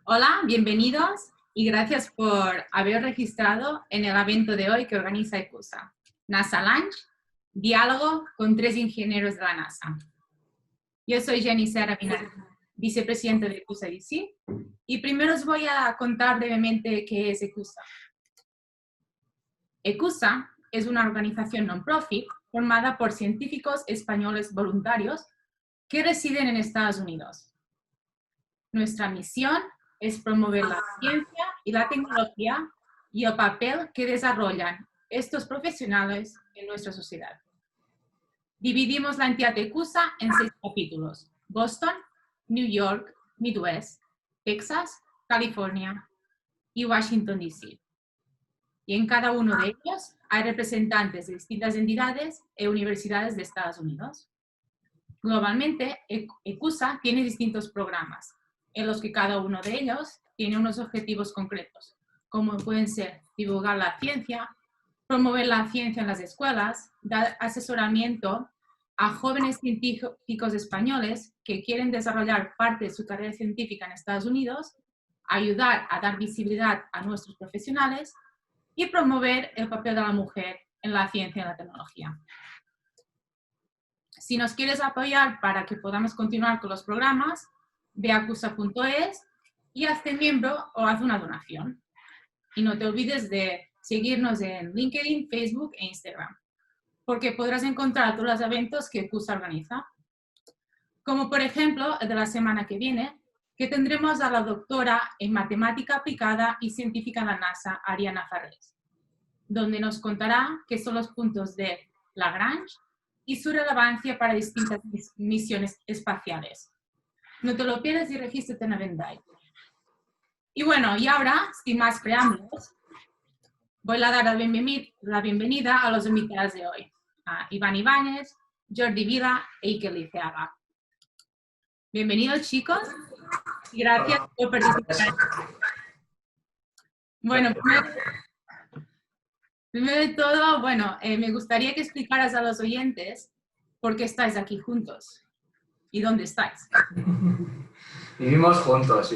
Hola, bienvenidos y gracias por haber registrado en el evento de hoy que organiza ECUSA. NASA Lunch, diálogo con 3 ingenieros de la NASA. Yo soy Jenny Serra, vicepresidenta de ECUSA DC, y primero os voy a contar brevemente qué es ECUSA. ECUSA es una organización non-profit formada por científicos españoles voluntarios que residen en Estados Unidos. Nuestra misión es promover la ciencia y la tecnología y el papel que desarrollan estos profesionales en nuestra sociedad. Dividimos la entidad de ECUSA en 6 capítulos: Boston, New York, Midwest, Texas, California y Washington, D.C. Y en cada uno de ellos hay representantes de distintas entidades y universidades de Estados Unidos. Globalmente, ECUSA tiene distintos programas, en los que cada uno de ellos tiene unos objetivos concretos, como pueden ser divulgar la ciencia, promover la ciencia en las escuelas, dar asesoramiento a jóvenes científicos españoles que quieren desarrollar parte de su carrera científica en Estados Unidos, ayudar a dar visibilidad a nuestros profesionales y promover el papel de la mujer en la ciencia y la tecnología. Si nos quieres apoyar para que podamos continuar con los programas, ve a ECUSA.es y hazte miembro o haz una donación. Y no te olvides de seguirnos en LinkedIn, Facebook e Instagram, porque podrás encontrar todos los eventos que ECUSA organiza. Como por ejemplo el de la semana que viene, que tendremos a la doctora en Matemática Aplicada y Científica en la NASA, Ariana Farrés, donde nos contará qué son los puntos de Lagrange y su relevancia para distintas misiones espaciales. No te lo pierdas y regístrate en Avendail. Y bueno, y ahora, sin más preámbulos, voy a dar la bienvenida a los invitados de hoy, a Iván Ibáñez, Jordi Vila e Iker Liceaga. Bienvenidos, chicos, y gracias por participar. Bueno, primero de todo, bueno, me gustaría que explicaras a los oyentes por qué estáis aquí juntos y dónde estáis. Vivimos juntos.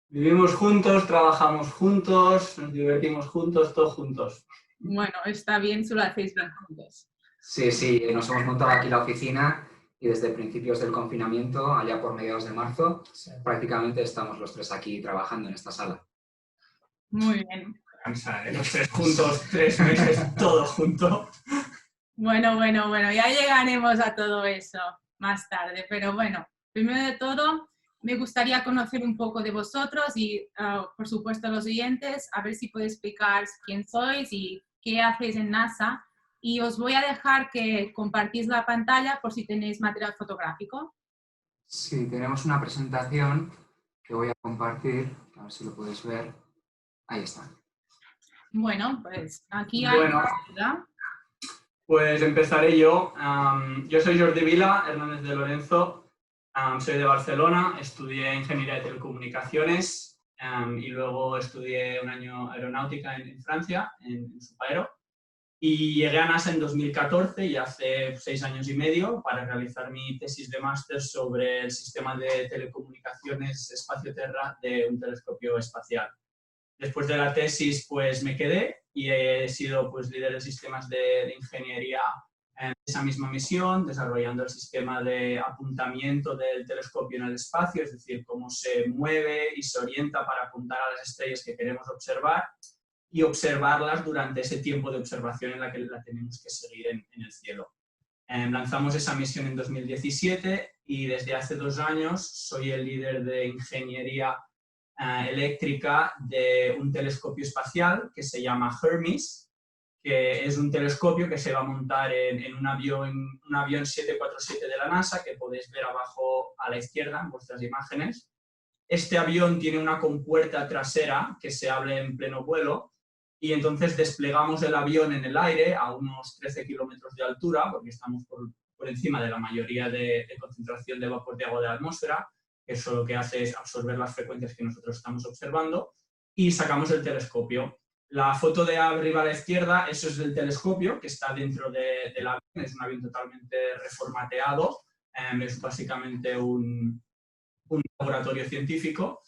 Vivimos juntos, trabajamos juntos, nos divertimos juntos, todos juntos. Bueno, está bien, solo hacéis bien juntos. Sí, nos hemos montado aquí la oficina y desde principios del confinamiento, allá por mediados de marzo, prácticamente estamos los 3 aquí trabajando en esta sala. Muy bien. Los 3 juntos, 3 meses, todo junto. Bueno, ya llegaremos a todo eso más tarde, pero bueno, primero de todo, me gustaría conocer un poco de vosotros y, por supuesto, a los oyentes, a ver si podéis explicar quién sois y qué hacéis en NASA. Y os voy a dejar que compartís la pantalla por si tenéis material fotográfico. Sí, tenemos una presentación que voy a compartir, a ver si lo podéis ver. Ahí está. Bueno, pues aquí hay... Pues empezaré yo. Yo soy Jordi Vila Hernández de Lorenzo, soy de Barcelona, estudié Ingeniería de Telecomunicaciones y luego estudié un año aeronáutica en Francia, en Supaero, y llegué a NASA en 2014 y hace 6 años y medio para realizar mi tesis de máster sobre el sistema de telecomunicaciones espacio-terra de un telescopio espacial. Después de la tesis, pues me quedé y he sido pues, líder de sistemas de ingeniería en esa misma misión, desarrollando el sistema de apuntamiento del telescopio en el espacio, es decir, cómo se mueve y se orienta para apuntar a las estrellas que queremos observar y observarlas durante ese tiempo de observación en la que la tenemos que seguir en el cielo. Lanzamos esa misión en 2017 y desde hace 2 años soy el líder de ingeniería eléctrica de un telescopio espacial que se llama Hermes, que es un telescopio que se va a montar en un avión 747 de la NASA, que podéis ver abajo a la izquierda en vuestras imágenes. Este avión tiene una compuerta trasera que se abre en pleno vuelo y entonces desplegamos el avión en el aire a unos 13 kilómetros de altura, porque estamos por encima de la mayoría de concentración de vapor de agua de la atmósfera. Eso lo que hace es absorber las frecuencias que nosotros estamos observando y sacamos el telescopio. La foto de arriba a la izquierda, eso es el telescopio que está dentro del avión, es un avión totalmente reformateado, es básicamente un laboratorio científico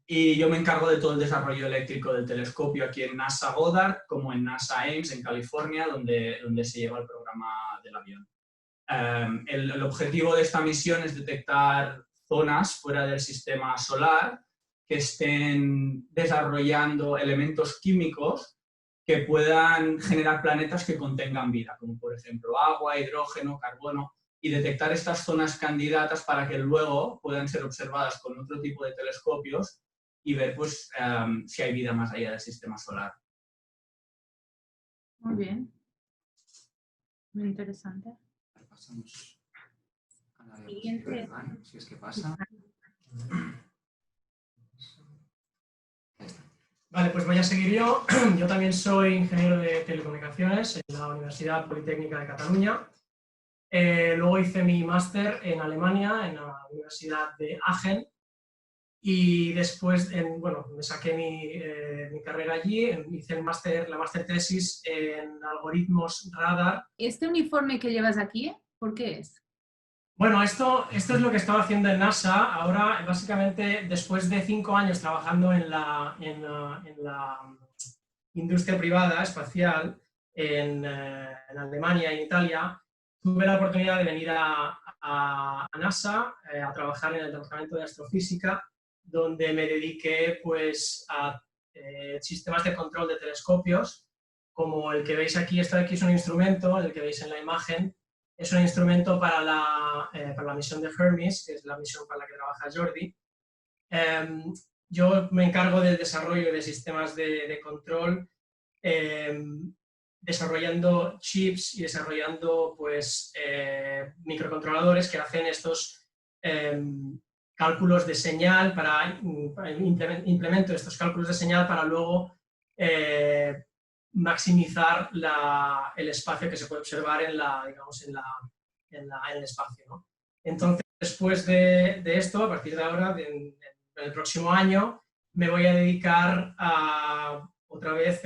y yo me encargo de todo el desarrollo eléctrico del telescopio aquí en NASA Goddard, como en NASA Ames, en California, donde se lleva el programa del avión. El objetivo de esta misión es detectar zonas fuera del sistema solar que estén desarrollando elementos químicos que puedan generar planetas que contengan vida, como por ejemplo agua, hidrógeno, carbono, y detectar estas zonas candidatas para que luego puedan ser observadas con otro tipo de telescopios y ver pues, si hay vida más allá del sistema solar. Muy bien. Muy interesante. Pasamos a la Siguiente. diapositiva, ¿no? Si es que pasa. Vale, pues voy a seguir yo. Yo también soy ingeniero de telecomunicaciones en la Universidad Politécnica de Cataluña. Luego hice mi máster en Alemania, en la Universidad de Aachen. Y después, bueno, me saqué mi carrera allí, hice la máster tesis en algoritmos radar. ¿Este uniforme que llevas aquí, por qué es? Bueno, esto es lo que estaba haciendo en NASA. Ahora, básicamente, después de 5 años trabajando en la industria privada espacial en Alemania y en Italia, tuve la oportunidad de venir a NASA a trabajar en el departamento de astrofísica, donde me dediqué pues, a sistemas de control de telescopios, como el que veis aquí. Esto de aquí es un instrumento, el que veis en la imagen. Es un instrumento para la misión de Hermes, que es la misión para la que trabaja Jordi. Yo me encargo del desarrollo de sistemas de control, desarrollando chips y desarrollando pues, microcontroladores que hacen estos cálculos de señal, implemento estos cálculos de señal para luego maximizar el espacio que se puede observar en el espacio, ¿no? Entonces, después de esto, a partir de ahora, en el próximo año, me voy a dedicar otra vez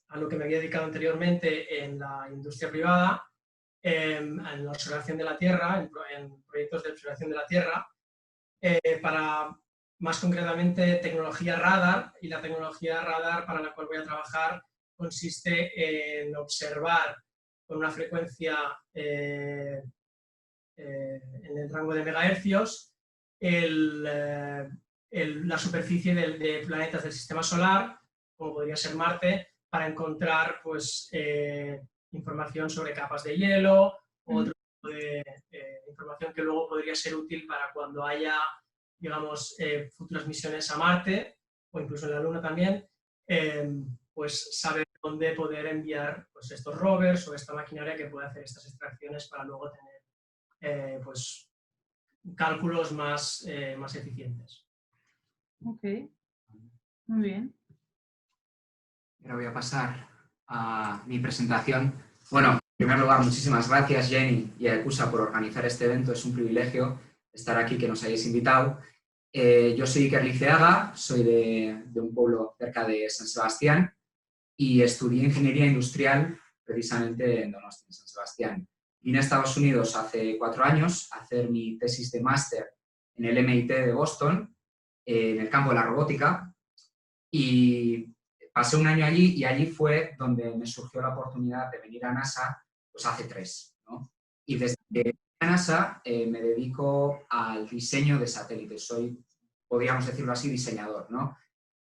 a lo que me había dedicado anteriormente en la industria privada, en la observación de la Tierra, en proyectos de observación de la Tierra, para más concretamente tecnología radar, y la tecnología radar para la cual voy a trabajar consiste en observar con una frecuencia en el rango de megahercios la superficie de planetas del sistema solar, como podría ser Marte, para encontrar pues, información sobre capas de hielo o otro tipo de información que luego podría ser útil para cuando haya, digamos, futuras misiones a Marte o incluso en la Luna también, pues saber dónde poder enviar pues, estos rovers o esta maquinaria que puede hacer estas extracciones para luego tener pues, cálculos más eficientes. Ok, muy bien. Ahora voy a pasar a mi presentación. Bueno, en primer lugar, muchísimas gracias, Jenny y a ECUSA por organizar este evento. Es un privilegio estar aquí, que nos hayáis invitado. Yo soy Iker Liceaga, soy de un pueblo cerca de San Sebastián y estudié Ingeniería Industrial precisamente en Donosti, en San Sebastián. Vine a Estados Unidos hace 4 años a hacer mi tesis de máster en el MIT de Boston, en el campo de la robótica, y pasé un año allí, y allí fue donde me surgió la oportunidad de venir a NASA pues hace 3, ¿no? Y desde a NASA me dedico al diseño de satélites. Soy, podríamos decirlo así, diseñador, ¿no?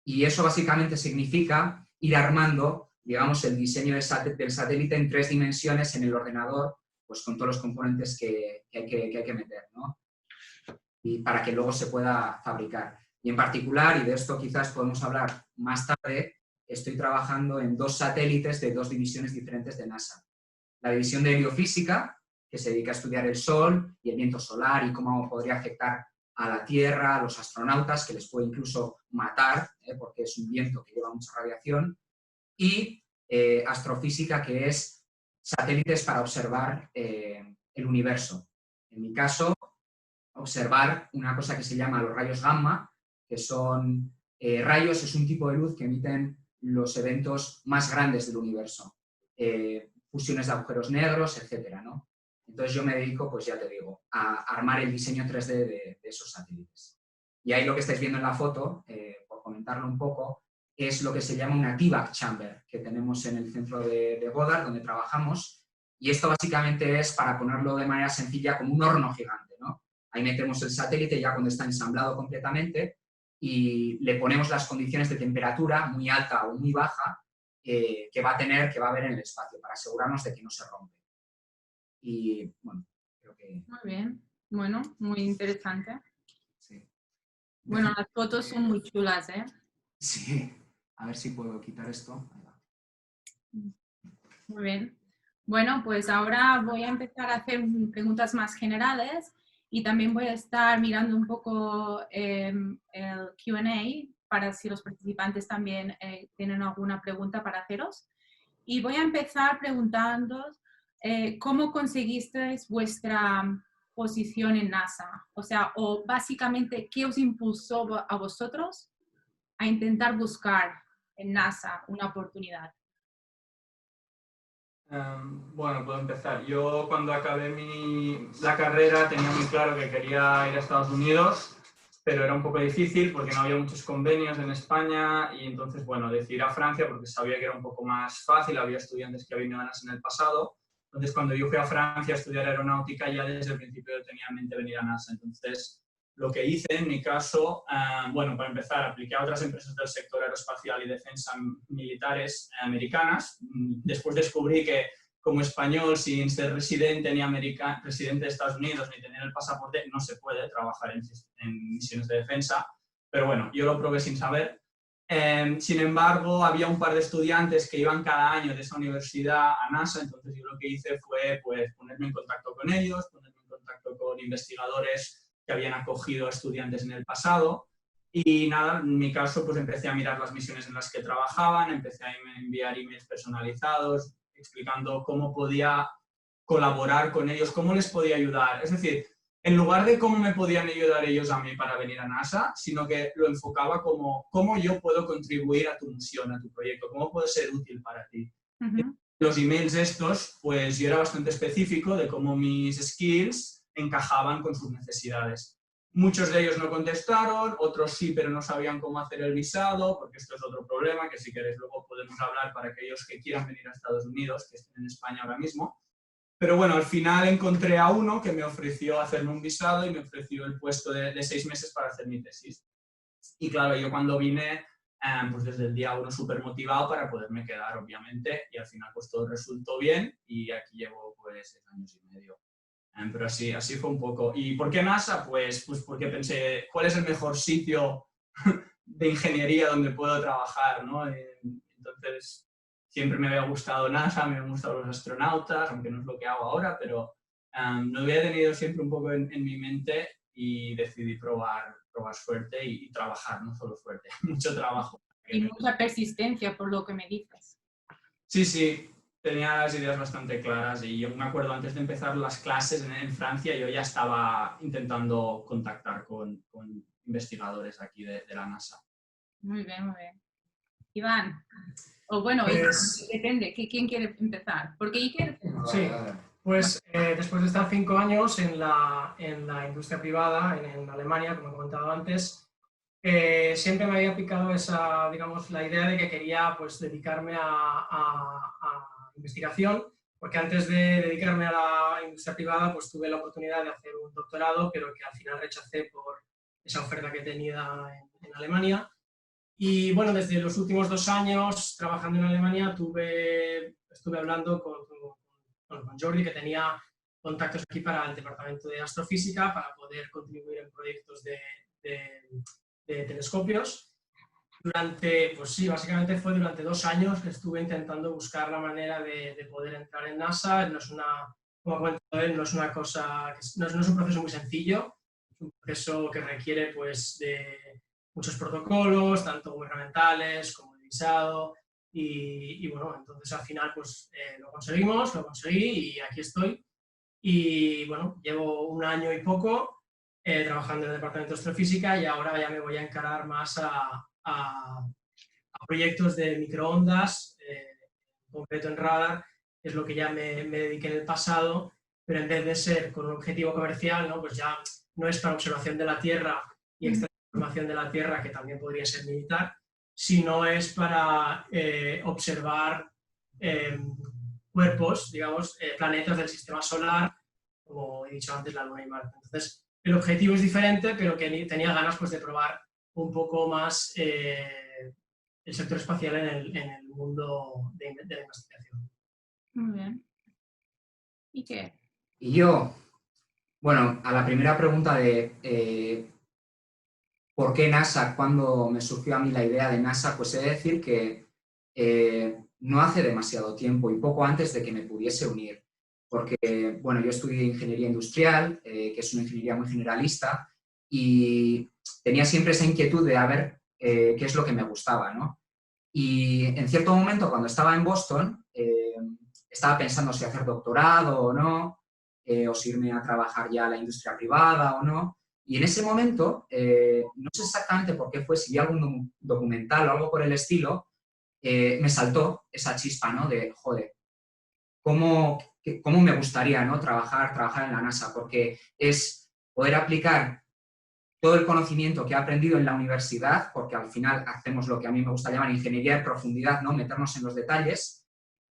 Y eso básicamente significa ir armando, digamos, el diseño del satélite en 3 dimensiones en el ordenador, pues con todos los componentes que hay que meter, ¿no? Y para que luego se pueda fabricar. Y en particular, y de esto quizás podemos hablar más tarde, estoy trabajando en 2 satélites de 2 divisiones diferentes de NASA. La división de heliofísica, que se dedica a estudiar el Sol y el viento solar y cómo podría afectar a la Tierra, a los astronautas, que les puede incluso matar, porque es un viento que lleva mucha radiación. Y astrofísica, que es satélites para observar el universo. En mi caso, observar una cosa que se llama los rayos gamma, que son rayos, es un tipo de luz que emiten los eventos más grandes del universo. Fusiones de agujeros negros, etcétera, ¿no? Entonces yo me dedico, pues ya te digo, a armar el diseño 3D de esos satélites. Y ahí lo que estáis viendo en la foto, por comentarlo un poco, es lo que se llama una TVAC chamber que tenemos en el centro de Goddard, donde trabajamos. Y esto básicamente es, para ponerlo de manera sencilla, como un horno gigante, ¿no? Ahí metemos el satélite ya cuando está ensamblado completamente y le ponemos las condiciones de temperatura muy alta o muy baja que va a haber en el espacio para asegurarnos de que no se rompe. Y bueno, creo que... Muy bien, bueno, muy interesante. Sí. Bueno, las fotos son muy chulas, ¿eh? Sí, a ver si puedo quitar esto. Ahí va. Muy bien. Bueno, pues ahora voy a empezar a hacer preguntas más generales y también voy a estar mirando un poco el Q&A para si los participantes también tienen alguna pregunta para haceros. Y voy a empezar preguntándoos cómo conseguisteis vuestra posición en NASA. O sea, o básicamente, ¿qué os impulsó a vosotros a intentar buscar en NASA una oportunidad? Bueno, puedo empezar. Yo cuando acabé la carrera tenía muy claro que quería ir a Estados Unidos, pero era un poco difícil porque no había muchos convenios en España y entonces, bueno, decidí ir a Francia porque sabía que era un poco más fácil, había estudiantes que habían ido a NASA en el pasado. Entonces, cuando yo fui a Francia a estudiar aeronáutica, ya desde el principio tenía en mente venir a NASA. Entonces, lo que hice en mi caso, bueno, para empezar, apliqué a otras empresas del sector aeroespacial y defensa militares americanas. Después descubrí que como español, sin ser residente residente de Estados Unidos ni tener el pasaporte, no se puede trabajar en misiones de defensa. Pero bueno, yo lo probé sin saber. Sin embargo, había un par de estudiantes que iban cada año de esa universidad a NASA, entonces yo lo que hice fue pues, ponerme en contacto con ellos, ponerme en contacto con investigadores que habían acogido a estudiantes en el pasado. Y nada, en mi caso, pues empecé a mirar las misiones en las que trabajaban, empecé a enviar emails personalizados, explicando cómo podía colaborar con ellos, cómo les podía ayudar. Es decir, en lugar de cómo me podían ayudar ellos a mí para venir a NASA, sino que lo enfocaba como cómo yo puedo contribuir a tu misión, a tu proyecto, cómo puedo ser útil para ti. Los emails estos, pues yo era bastante específico de cómo mis skills encajaban con sus necesidades. Muchos de ellos no contestaron, otros sí, pero no sabían cómo hacer el visado, porque esto es otro problema, que si queréis luego podemos hablar para aquellos que quieran venir a Estados Unidos, que estén en España ahora mismo. Pero bueno, al final encontré a uno que me ofreció hacerme un visado y me ofreció el puesto de 6 meses para hacer mi tesis. Y claro, yo cuando vine, pues desde el día 1 súper motivado para poderme quedar, obviamente, y al final pues todo resultó bien y aquí llevo pues 6 años y medio. Pero así fue un poco. ¿Y por qué NASA? Pues porque pensé, ¿cuál es el mejor sitio de ingeniería donde puedo trabajar, ¿no? Entonces, siempre me había gustado NASA, me habían gustado los astronautas, aunque no es lo que hago ahora, pero lo había tenido siempre un poco en mi mente y decidí probar suerte y trabajar, no solo suerte, mucho trabajo. Y mucha persistencia, por lo que me dices. Sí. Tenía las ideas bastante claras y yo me acuerdo antes de empezar las clases en Francia, yo ya estaba intentando contactar con investigadores aquí de la NASA. Muy bien, muy bien. Iván, o bueno, Pues, depende, ¿quién quiere empezar? Porque Iker... Sí, pues después de estar 5 años en la industria privada, en Alemania, como he comentado antes, siempre me había picado esa, digamos, la idea de que quería pues, dedicarme a investigación, porque antes de dedicarme a la industria privada pues tuve la oportunidad de hacer un doctorado, pero que al final rechacé por esa oferta que tenía en Alemania. Y bueno, desde los últimos 2 años trabajando en Alemania estuve hablando con Jordi, que tenía contactos aquí para el departamento de astrofísica, para poder contribuir en proyectos de telescopios. Básicamente fue durante 2 años que estuve intentando buscar la manera de poder entrar en NASA. No es como comentado él, no es una cosa, no es un proceso muy sencillo, es un proceso que requiere pues de muchos protocolos, tanto gubernamentales como de visado, y bueno, entonces al final pues lo conseguí y aquí estoy. Y bueno, llevo 1 año y poco trabajando en el departamento de astrofísica y ahora ya me voy a encarar más a proyectos de microondas, en concreto en radar, que es lo que ya me dediqué en el pasado, pero en vez de ser con un objetivo comercial, ¿no? Pues ya no es para observación de la Tierra y extraer formación de la Tierra, que también podría ser militar, sino es para observar cuerpos, digamos, planetas del sistema solar, como he dicho antes, la Luna y Marte. Entonces, el objetivo es diferente, pero que tenía ganas pues, de probar un poco más el sector espacial en el mundo de la investigación. Muy bien. ¿Y qué? Y yo, bueno, a la primera pregunta de ¿por qué NASA? Cuando me surgió a mí la idea de NASA, pues he de decir que no hace demasiado tiempo y poco antes de que me pudiese unir. Porque, bueno, yo estudié ingeniería industrial, que es una ingeniería muy generalista, y tenía siempre esa inquietud de a ver qué es lo que me gustaba, ¿no? Y en cierto momento, cuando estaba en Boston, estaba pensando si hacer doctorado o no, o si irme a trabajar ya a la industria privada o no. Y en ese momento, no sé exactamente por qué fue, si vi algún documental o algo por el estilo, me saltó esa chispa, ¿no? De, joder, ¿cómo me gustaría, ¿no? trabajar en la NASA? Porque es poder aplicar todo el conocimiento que he aprendido en la universidad, porque al final hacemos lo que a mí me gusta llamar ingeniería de profundidad, ¿no? Meternos en los detalles,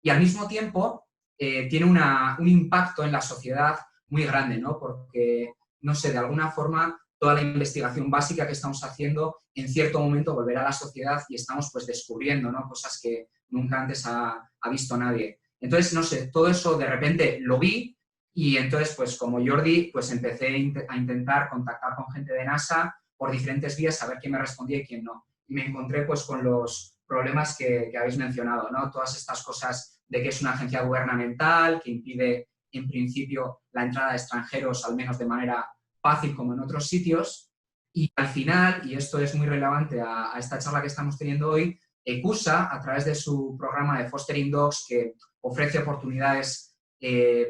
y al mismo tiempo tiene un impacto en la sociedad muy grande, ¿no? Porque, no sé, de alguna forma, toda la investigación básica que estamos haciendo, en cierto momento volverá a la sociedad y estamos pues descubriendo, ¿no? Cosas que nunca antes ha visto nadie. Entonces, no sé, todo eso de repente lo vi y entonces, pues como Jordi, pues empecé a intentar contactar con gente de NASA por diferentes vías, a ver quién me respondía y quién no. Y me encontré pues con los problemas que habéis mencionado, ¿no? Todas estas cosas de que es una agencia gubernamental, que impide en principio la entrada de extranjeros, al menos de manera fácil como en otros sitios. Y al final, y esto es muy relevante a esta charla que estamos teniendo hoy, ECUSA, a través de su programa de Fostering Dogs, que ofrece oportunidades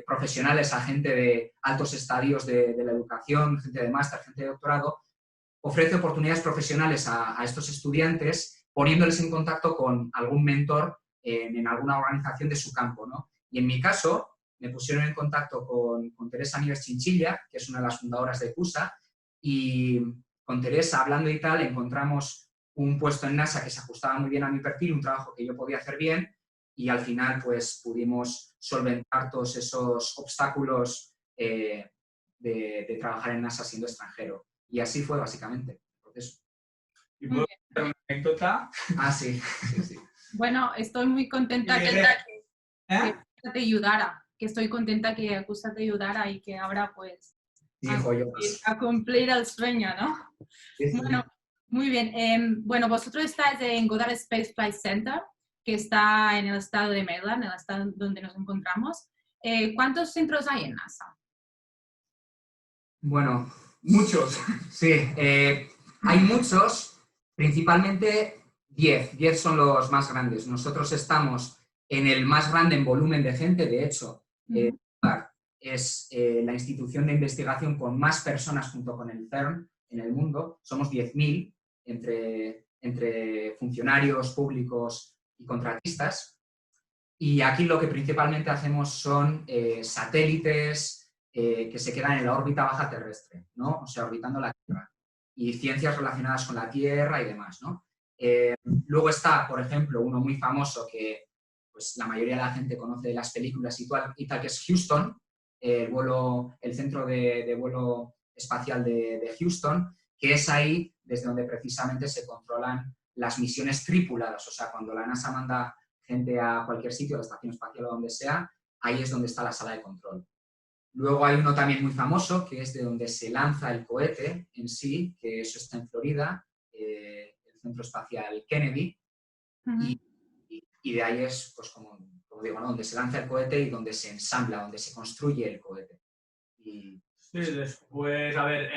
profesionales a gente de altos estadios de la educación, gente de máster, gente de doctorado, ofrece oportunidades profesionales a estos estudiantes poniéndoles en contacto con algún mentor en alguna organización de su campo, ¿no? Y en mi caso, me pusieron en contacto con Teresa Nieves Chinchilla, que es una de las fundadoras de ECUSA, y con Teresa, hablando y tal, encontramos un puesto en NASA que se ajustaba muy bien a mi perfil, un trabajo que yo podía hacer bien, y al final pues pudimos solventar todos esos obstáculos de trabajar en NASA siendo extranjero. Y así fue básicamente el proceso. ¿Y puedo contar una anécdota? Ah, sí, sí, sí. Bueno, estoy muy contenta que te ayudara, que estoy contenta que ECUSA te ayudara y que ahora pues Sí, joyas. a cumplir el sueño, ¿no? Sí, sí. Bueno, muy bien. Bueno, vosotros estáis en Goddard Space Flight Center, que está en el estado de Maryland, en el estado donde nos encontramos. ¿Cuántos centros hay en NASA? Bueno, Muchos. sí, hay muchos, principalmente 10. 10 son los más grandes. Nosotros estamos en el más grande en volumen de gente, de hecho, es la institución de investigación con más personas junto con el CERN en el mundo. Somos 10.000 entre funcionarios públicos y contratistas. Y aquí lo que principalmente hacemos son satélites que se quedan en la órbita baja terrestre, ¿no? O sea, orbitando la Tierra. Y ciencias relacionadas con la Tierra y demás, ¿no? Luego está, por ejemplo, uno muy famoso que pues, la mayoría de la gente conoce de las películas y tal, que es Houston, el centro de vuelo espacial de Houston, que es ahí desde donde precisamente se controlan las misiones tripuladas. O sea, cuando la NASA manda gente a cualquier sitio, a la estación espacial o donde sea, ahí es donde está la sala de control. Luego hay uno también muy famoso, que es de donde se lanza el cohete en sí, que eso está en Florida, el Centro Espacial Kennedy, y de ahí es, pues como digo, ¿no? Donde se lanza el cohete y donde se ensambla, donde se construye el cohete. Sí, después, a ver,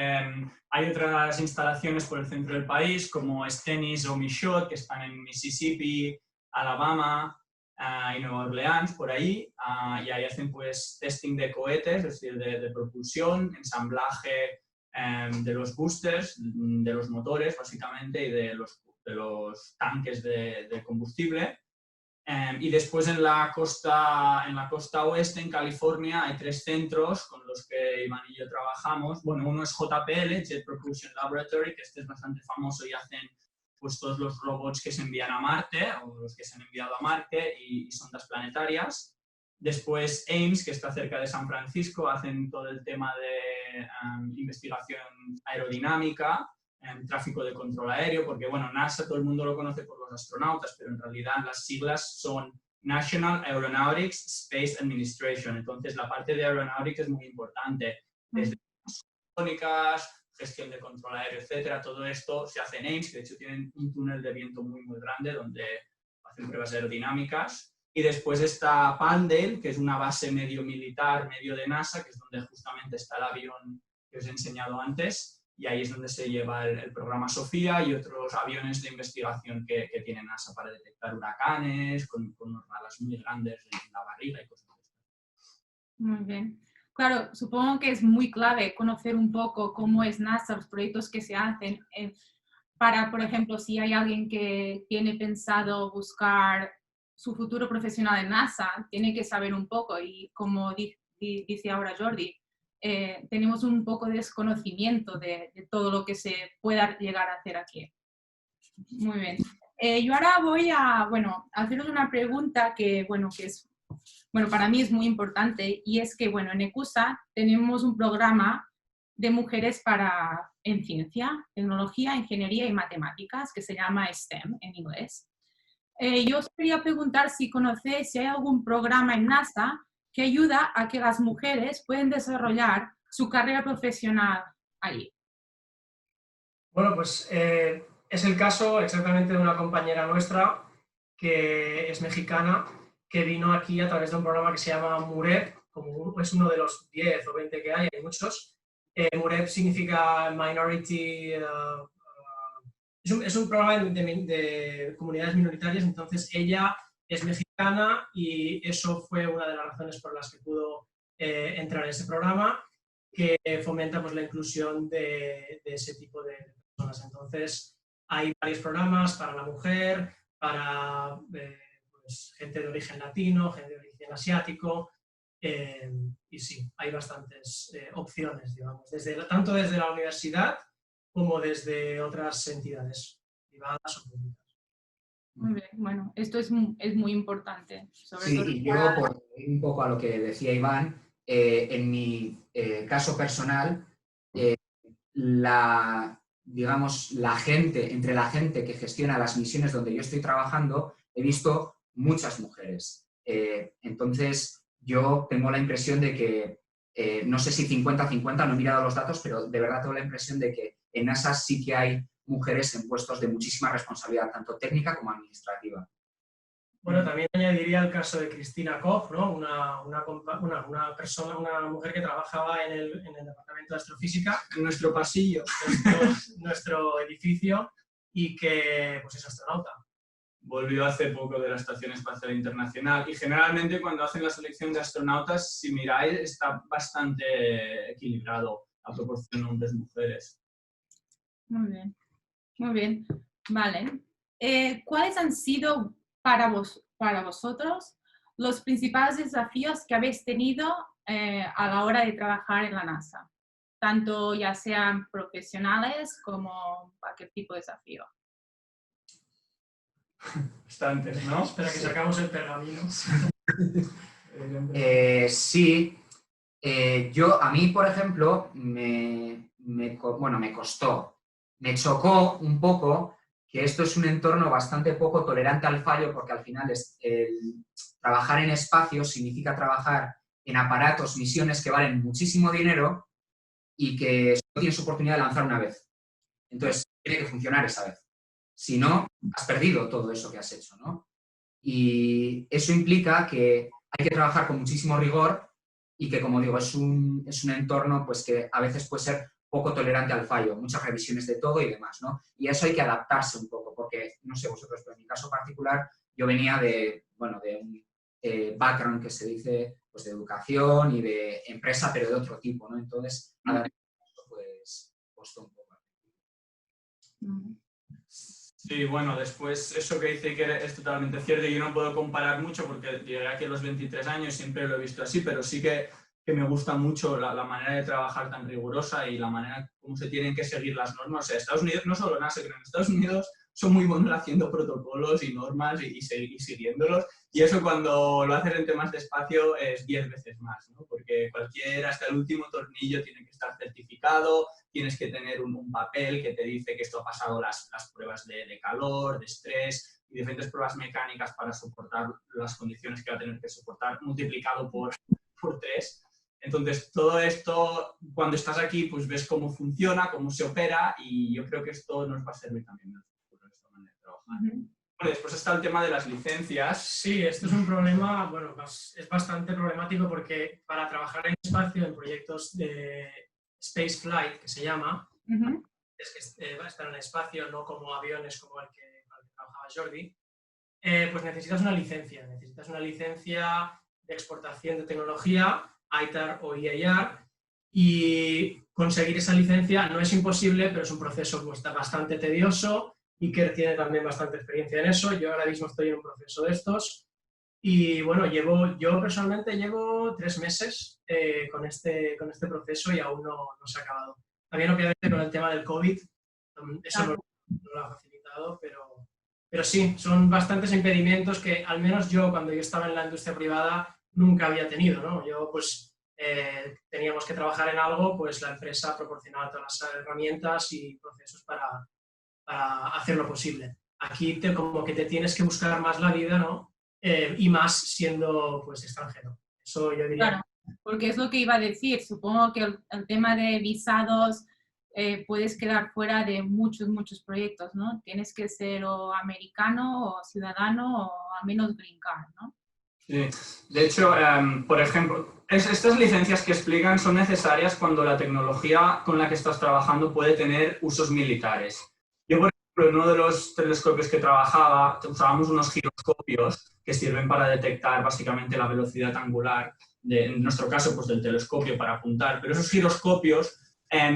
hay otras instalaciones por el centro del país, como Stennis o Michoud, que están en Mississippi, Alabama y Nueva Orleans, por ahí, y ahí hacen pues testing de cohetes, es decir, de propulsión, ensamblaje de los boosters, de los motores, básicamente, y de los tanques de combustible. Y después en la costa oeste, en California, hay 3 centros con los que Iván y yo trabajamos. Bueno, uno es JPL, Jet Propulsion Laboratory, que este es bastante famoso y hacen pues, todos los robots que se envían a Marte o los que se han enviado a Marte y sondas planetarias. Después Ames, que está cerca de San Francisco, hacen todo el tema de investigación aerodinámica, tráfico de control aéreo, porque bueno, NASA todo el mundo lo conoce por los astronautas, pero en realidad las siglas son National Aeronautics Space Administration, entonces la parte de aeronáutica es muy importante, desde sónicas, gestión de control aéreo, etcétera, todo esto se hace en Ames, que de hecho tienen un túnel de viento muy grande donde hacen pruebas aerodinámicas. Y después está Palmdale, que es una base medio militar, medio de NASA, que es donde justamente está el avión que os he enseñado antes, y ahí es donde se lleva el programa Sofía y otros aviones de investigación que tiene NASA para detectar huracanes, con unos alas muy grandes en la barriga y cosas así. Muy bien. Claro, supongo que es muy clave conocer un poco cómo es NASA, los proyectos que se hacen, para, por ejemplo, si hay alguien que tiene pensado buscar su futuro profesional en NASA, tiene que saber un poco y como dice ahora Jordi, tenemos un poco de desconocimiento de todo lo que se pueda llegar a hacer aquí. Muy bien. Yo ahora voy a, haceros una pregunta que es, para mí es muy importante y es que, en ECUSA tenemos un programa de mujeres en ciencia, tecnología, ingeniería y matemáticas que se llama STEM en inglés. Yo os quería preguntar si conocéis si hay algún programa en NASA que ayuda a que las mujeres puedan desarrollar su carrera profesional allí. Bueno, pues es el caso exactamente de una compañera nuestra que es mexicana, que vino aquí a través de un programa que se llama MUREP, como es uno de los 10 o 20 que hay muchos. MUREP significa Minority... es un programa de comunidades minoritarias, entonces ella es mexicana y eso fue una de las razones por las que pudo entrar en ese programa, que fomenta pues, la inclusión de ese tipo de personas. Entonces, hay varios programas para la mujer, para pues, gente de origen latino, gente de origen asiático, y sí, hay bastantes opciones, digamos, tanto desde la universidad como desde otras entidades privadas o públicas. Muy bien, bueno, esto es muy importante. Sobre todo y yo, por ir un poco a lo que decía Iván, en mi caso personal, entre la gente que gestiona las misiones donde yo estoy trabajando, he visto muchas mujeres. Entonces, yo tengo la impresión de que, no sé si 50-50, no he mirado los datos, pero de verdad tengo la impresión de que en NASA sí que hay mujeres en puestos de muchísima responsabilidad, tanto técnica como administrativa. Bueno, también añadiría el caso de Cristina Koch, ¿no? una mujer que trabajaba en el departamento de astrofísica, en nuestro pasillo, nuestro edificio, y que pues, es astronauta. Volvió hace poco de la Estación Espacial Internacional y generalmente cuando hacen la selección de astronautas, si miráis, está bastante equilibrado a proporción de hombres-mujeres. Muy bien, muy bien. Vale. ¿Cuáles han sido para vosotros los principales desafíos que habéis tenido a la hora de trabajar en la NASA? Tanto ya sean profesionales como cualquier tipo de desafío. Bastantes, ¿no? Espera que sacamos el pergamino. Sí. A mí, por ejemplo, me costó, me chocó un poco que esto es un entorno bastante poco tolerante al fallo, porque al final trabajar en espacio significa trabajar en aparatos, misiones que valen muchísimo dinero y que solo tienes oportunidad de lanzar una vez. Entonces, tiene que funcionar esa vez. Si no, has perdido todo eso que has hecho, ¿no? Y eso implica que hay que trabajar con muchísimo rigor y que, como digo, es un entorno pues, que a veces puede ser poco tolerante al fallo, muchas revisiones de todo y demás, ¿no? Y a eso hay que adaptarse un poco, porque, no sé vosotros, pero en mi caso particular, yo venía de un background que se dice pues, de educación y de empresa, pero de otro tipo, ¿no? Entonces, adaptarse pues costó un poco. Sí, bueno, después eso que dice que es totalmente cierto. Yo no puedo comparar mucho porque llegué aquí a los 23 años, siempre lo he visto así, pero sí que me gusta mucho la manera de trabajar tan rigurosa y la manera como se tienen que seguir las normas. O sea, Estados Unidos, no solo NASA, sino en Estados Unidos son muy buenos haciendo protocolos y normas y siguiéndolos. Y eso cuando lo haces en temas de espacio es 10 veces más, ¿no? Porque hasta el último tornillo tiene que estar certificado, tienes que tener un papel que te dice que esto ha pasado las pruebas de calor, de estrés y diferentes pruebas mecánicas para soportar las condiciones que va a tener que soportar, multiplicado por 3. Entonces, todo esto, cuando estás aquí, pues ves cómo funciona, cómo se opera y yo creo que esto nos va a servir también en el futuro, esta manera de trabajar. Bueno, después está el tema de las licencias. Sí, esto es un problema, bueno, es bastante problemático porque para trabajar en espacio, en proyectos de space flight, que se llama, es que va a estar en el espacio, no como aviones como el que trabajaba Jordi, pues necesitas una licencia de exportación de tecnología, ITAR o EIR, y conseguir esa licencia no es imposible, pero es un proceso pues, bastante tedioso. Iker tiene también bastante experiencia en eso. Yo ahora mismo estoy en un proceso de estos. Y bueno, yo personalmente llevo 3 meses con este proceso y aún no se ha acabado. También obviamente con el tema del COVID, eso no lo ha facilitado, pero sí, son bastantes impedimentos que al menos yo cuando yo estaba en la industria privada nunca había tenido, ¿no? Yo pues teníamos que trabajar en algo, pues la empresa proporcionaba todas las herramientas y procesos para hacerlo posible. Aquí como que te tienes que buscar más la vida, ¿no? Y más siendo pues extranjero. Eso yo diría. Claro, porque es lo que iba a decir. Supongo que el tema de visados puedes quedar fuera de muchos proyectos, ¿no? Tienes que ser o americano o ciudadano o al menos green card, ¿no? Sí. De hecho, por ejemplo, estas licencias que explican son necesarias cuando la tecnología con la que estás trabajando puede tener usos militares. Yo, por ejemplo, en uno de los telescopios que trabajaba, usábamos unos giroscopios que sirven para detectar básicamente la velocidad angular, en nuestro caso, pues del telescopio para apuntar, pero esos giroscopios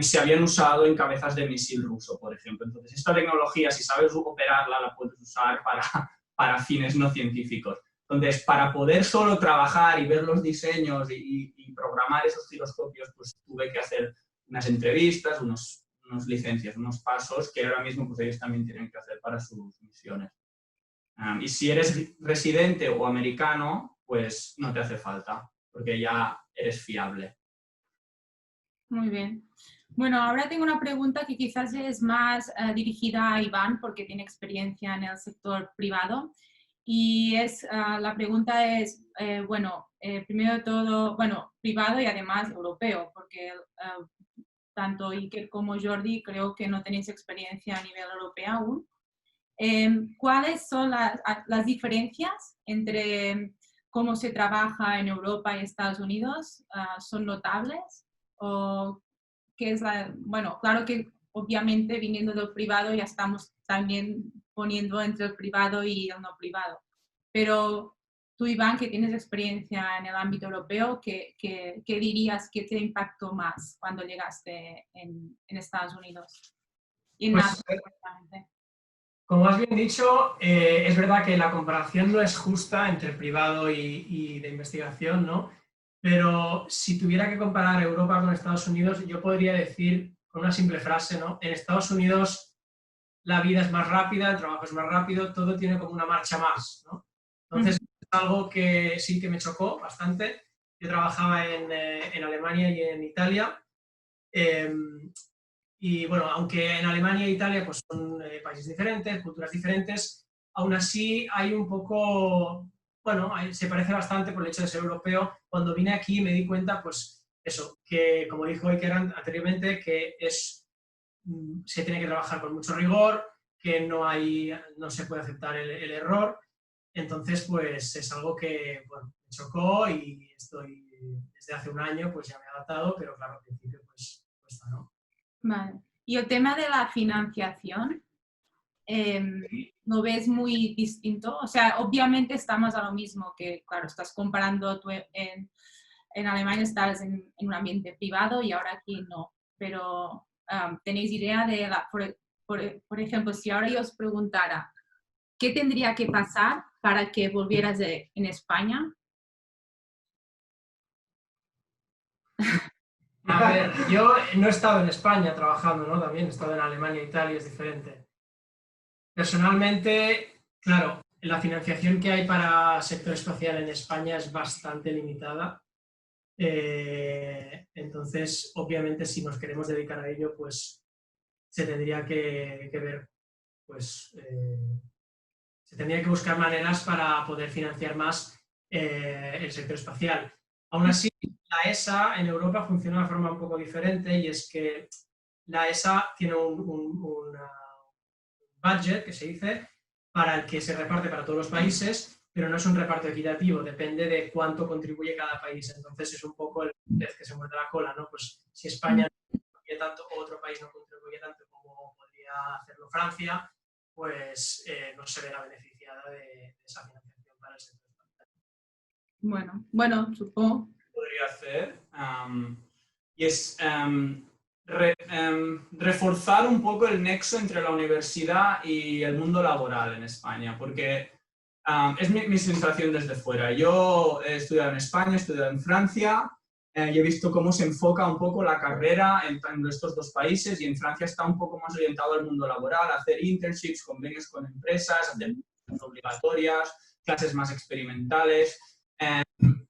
se habían usado en cabezas de misil ruso, por ejemplo. Entonces, esta tecnología, si sabes operarla, la puedes usar para fines no científicos. Entonces, para poder solo trabajar y ver los diseños y programar esos giroscopios, pues tuve que hacer unas entrevistas, unos licencias, unos pasos que ahora mismo pues ellos también tienen que hacer para sus misiones. Y si eres residente o americano, pues no te hace falta, porque ya eres fiable. Muy bien. Bueno, ahora tengo una pregunta que quizás es más dirigida a Iván porque tiene experiencia en el sector privado. Y la pregunta es, primero de todo, privado y además europeo, porque tanto Iker como Jordi creo que no tenéis experiencia a nivel europeo aún. ¿Cuáles son las diferencias entre cómo se trabaja en Europa y Estados Unidos? ¿Son notables? ¿O qué es bueno, claro que obviamente viniendo del privado ya estamos también poniendo entre el privado y el no privado. Pero tú, Iván, que tienes experiencia en el ámbito europeo, ¿qué dirías que te impactó más cuando llegaste en Estados Unidos? Y en NASA, exactamente. Como has bien dicho, es verdad que la comparación no es justa entre privado y de investigación, ¿no? Pero si tuviera que comparar Europa con Estados Unidos, yo podría decir con una simple frase, ¿no? En Estados Unidos la vida es más rápida, el trabajo es más rápido, todo tiene como una marcha más, ¿no? Entonces, es algo que sí que me chocó bastante. Yo trabajaba en Alemania y en Italia. Y bueno, aunque en Alemania e Italia pues son países diferentes, culturas diferentes, aún así hay un poco, bueno, se parece bastante por el hecho de ser europeo. Cuando vine aquí me di cuenta, pues eso, que como dijo Iker anteriormente, que se tiene que trabajar con mucho rigor, que no se puede aceptar el error. Entonces, pues es algo que, bueno, me chocó y estoy desde hace un año, pues ya me he adaptado, pero claro, al principio pues cuesta, ¿no? Vale. Y el tema de la financiación, ¿lo ves muy distinto? O sea, obviamente estamos a lo mismo que, claro, estás comparando en Alemania estás en un ambiente privado y ahora aquí no, pero ¿tenéis idea de, por por ejemplo, si ahora yo os preguntara, ¿qué tendría que pasar para que volvieras en España? A ver, yo no he estado en España trabajando, ¿no? También he estado en Alemania, Italia, es diferente. Personalmente, claro, la financiación que hay para sector espacial en España es bastante limitada. Entonces, obviamente, si nos queremos dedicar a ello, pues se tendría que ver, pues se tendría que buscar maneras para poder financiar más el sector espacial. Aún así, la ESA en Europa funciona de una forma un poco diferente, y es que la ESA tiene un budget, que se dice, para el que se reparte para todos los países, pero no es un reparto equitativo, depende de cuánto contribuye cada país. Entonces es un poco el pez que se muerde la cola, ¿no? Pues si España no contribuye tanto o otro país no contribuye tanto como podría hacerlo Francia, pues no se verá beneficiada de esa financiación para el sector. Bueno, supongo. Podría hacer, y es reforzar un poco el nexo entre la universidad y el mundo laboral en España, porque es mi sensación desde fuera. Yo he estudiado en España, he estudiado en Francia, y he visto cómo se enfoca un poco la carrera en estos dos países, y en Francia está un poco más orientado al mundo laboral, a hacer internships, convenios con empresas, hacer clases obligatorias, clases más experimentales.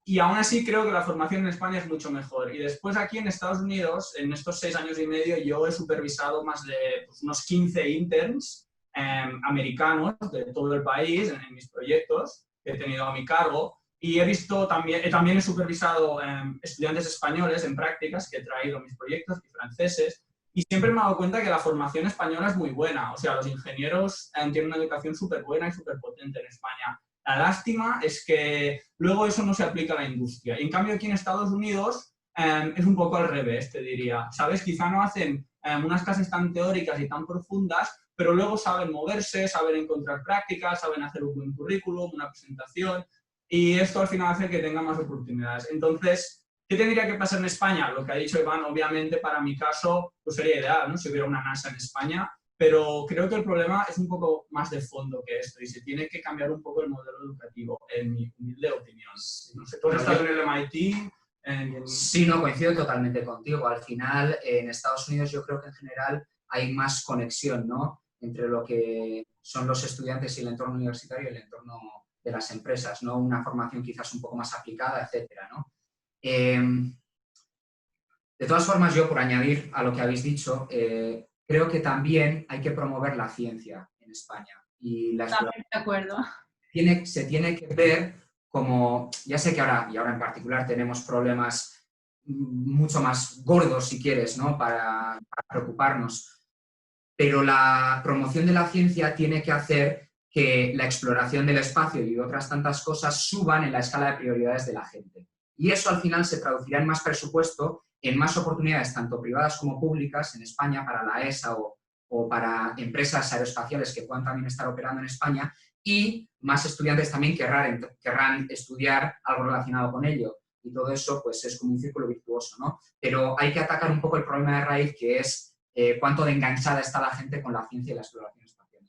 Y aún así creo que la formación en España es mucho mejor. Y después aquí en Estados Unidos, en estos 6 años y medio, yo he supervisado más de unos 15 interns americanos de todo el país en mis proyectos que he tenido a mi cargo. Y he visto también he supervisado estudiantes españoles en prácticas que he traído a mis proyectos, y franceses. Y siempre me he dado cuenta que la formación española es muy buena. O sea, los ingenieros tienen una educación súper buena y súper potente en España. La lástima es que luego eso no se aplica a la industria. Y en cambio aquí en Estados Unidos es un poco al revés, te diría. ¿Sabes? Quizá no hacen unas clases tan teóricas y tan profundas, pero luego saben moverse, saben encontrar prácticas, saben hacer un buen currículum, una presentación, y esto al final hace que tenga más oportunidades. Entonces, ¿qué tendría que pasar en España? Lo que ha dicho Iván, obviamente para mi caso pues sería ideal, ¿no? Si hubiera una NASA en España. Pero creo que el problema es un poco más de fondo que esto, y se tiene que cambiar un poco el modelo educativo, en mi humilde opinión. No sé, ¿tú has estado en el MIT? Sí, no, coincido totalmente contigo. Al final, en Estados Unidos yo creo que en general hay más conexión, ¿no?, entre lo que son los estudiantes y el entorno universitario y el entorno de las empresas, ¿no? Una formación quizás un poco más aplicada, etcétera, ¿no? De todas formas, yo, por añadir a lo que habéis dicho, creo que también hay que promover la ciencia en España. Y la También de acuerdo. se tiene que ver como, ya sé que ahora en particular tenemos problemas mucho más gordos, si quieres, ¿no?, para preocuparnos, pero la promoción de la ciencia tiene que hacer que la exploración del espacio y otras tantas cosas suban en la escala de prioridades de la gente. Y eso al final se traducirá en más presupuesto, en más oportunidades, tanto privadas como públicas, en España, para la ESA o para empresas aeroespaciales que puedan también estar operando en España, y más estudiantes también querrán estudiar algo relacionado con ello. Y todo eso pues es como un círculo virtuoso, ¿no? Pero hay que atacar un poco el problema de raíz, que es cuánto de enganchada está la gente con la ciencia y la exploración espacial.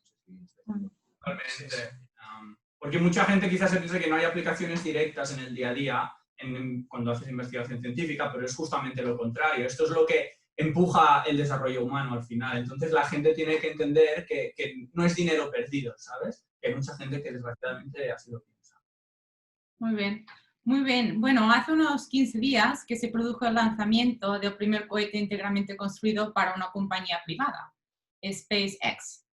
Totalmente. Porque mucha gente quizás se piensa que no hay aplicaciones directas en el día a día cuando haces investigación científica, pero es justamente lo contrario. Esto es lo que empuja el desarrollo humano al final. Entonces la gente tiene que entender que no es dinero perdido, ¿sabes? Que hay mucha gente que desgraciadamente así lo piensa. Muy bien. Muy bien. Bueno, hace unos 15 días que se produjo el lanzamiento del primer cohete íntegramente construido para una compañía privada, SpaceX.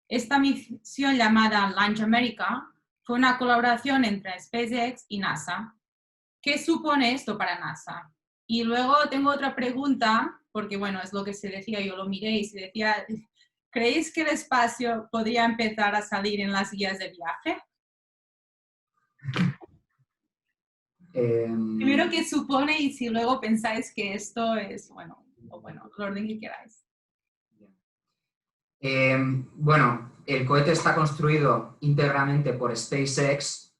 Esta misión, llamada Launch America, fue una colaboración entre SpaceX y NASA. ¿Qué supone esto para NASA? Y luego tengo otra pregunta, porque bueno, es lo que se decía, yo lo miré y se decía, ¿creéis que el espacio podría empezar a salir en las guías de viaje? Primero, ¿qué supone? Y si luego pensáis que esto es, bueno, el orden que queráis. Bueno, el cohete está construido íntegramente por SpaceX,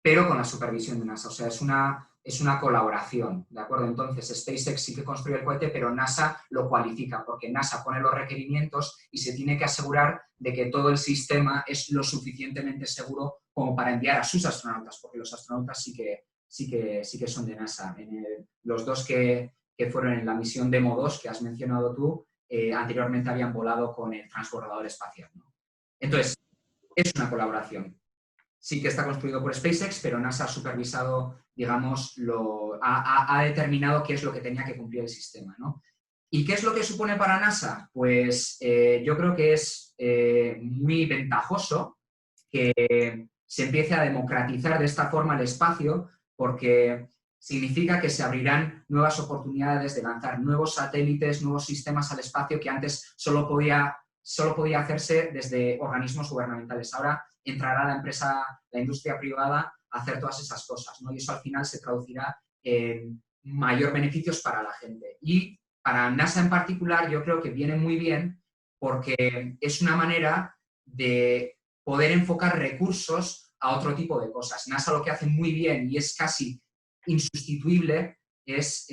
pero con la supervisión de NASA. O sea, es una es una colaboración, ¿de acuerdo? Entonces, SpaceX sí que construye el cohete, pero NASA lo cualifica, porque NASA pone los requerimientos y se tiene que asegurar de que todo el sistema es lo suficientemente seguro como para enviar a sus astronautas, porque los astronautas sí que son de NASA. Los dos que fueron en la misión Demo 2, que has mencionado tú, anteriormente habían volado con el transbordador espacial, ¿no? Entonces, es una colaboración. Sí que está construido por SpaceX, pero NASA ha supervisado, digamos, ha determinado qué es lo que tenía que cumplir el sistema, ¿no? ¿Y qué es lo que supone para NASA? Pues yo creo que es muy ventajoso que se empiece a democratizar de esta forma el espacio, porque significa que se abrirán nuevas oportunidades de lanzar nuevos satélites, nuevos sistemas al espacio que antes solo podía hacerse desde organismos gubernamentales. Ahora entrará la industria privada a hacer todas esas cosas, ¿no? Y eso al final se traducirá en mayor beneficios para la gente. Y para NASA en particular yo creo que viene muy bien porque es una manera de poder enfocar recursos a otro tipo de cosas. NASA lo que hace muy bien y es casi insustituible es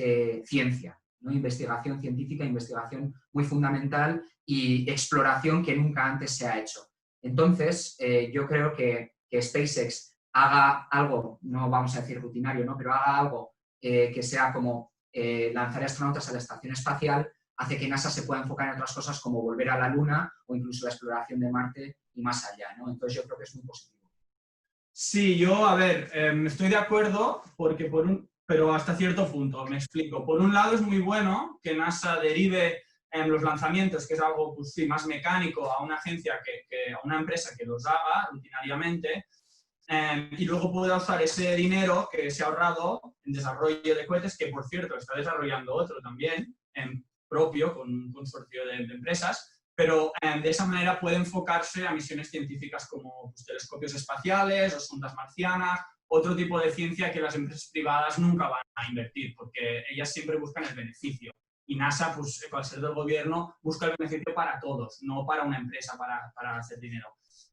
ciencia, ¿no? Investigación científica, investigación muy fundamental y exploración que nunca antes se ha hecho. Entonces, yo creo que SpaceX haga algo, no vamos a decir rutinario, ¿no? Pero haga algo que sea como lanzar astronautas a la estación espacial, hace que NASA se pueda enfocar en otras cosas como volver a la Luna o incluso la exploración de Marte y más allá, ¿no? Entonces, yo creo que es muy positivo. Sí, yo, a ver, estoy de acuerdo porque pero hasta cierto punto, me explico. Por un lado es muy bueno que NASA derive los lanzamientos, que es algo pues, sí, más mecánico, a una agencia, a una empresa que los haga rutinariamente, y luego pueda usar ese dinero que se ha ahorrado en desarrollo de cohetes, que por cierto está desarrollando otro también, propio, con un consorcio de empresas, pero de esa manera puede enfocarse a misiones científicas como pues, telescopios espaciales o sondas marcianas, otro tipo de ciencia que las empresas privadas nunca van a invertir, porque ellas siempre buscan el beneficio. Y NASA, pues, al ser del gobierno, busca el beneficio para todos, no para una empresa para hacer dinero.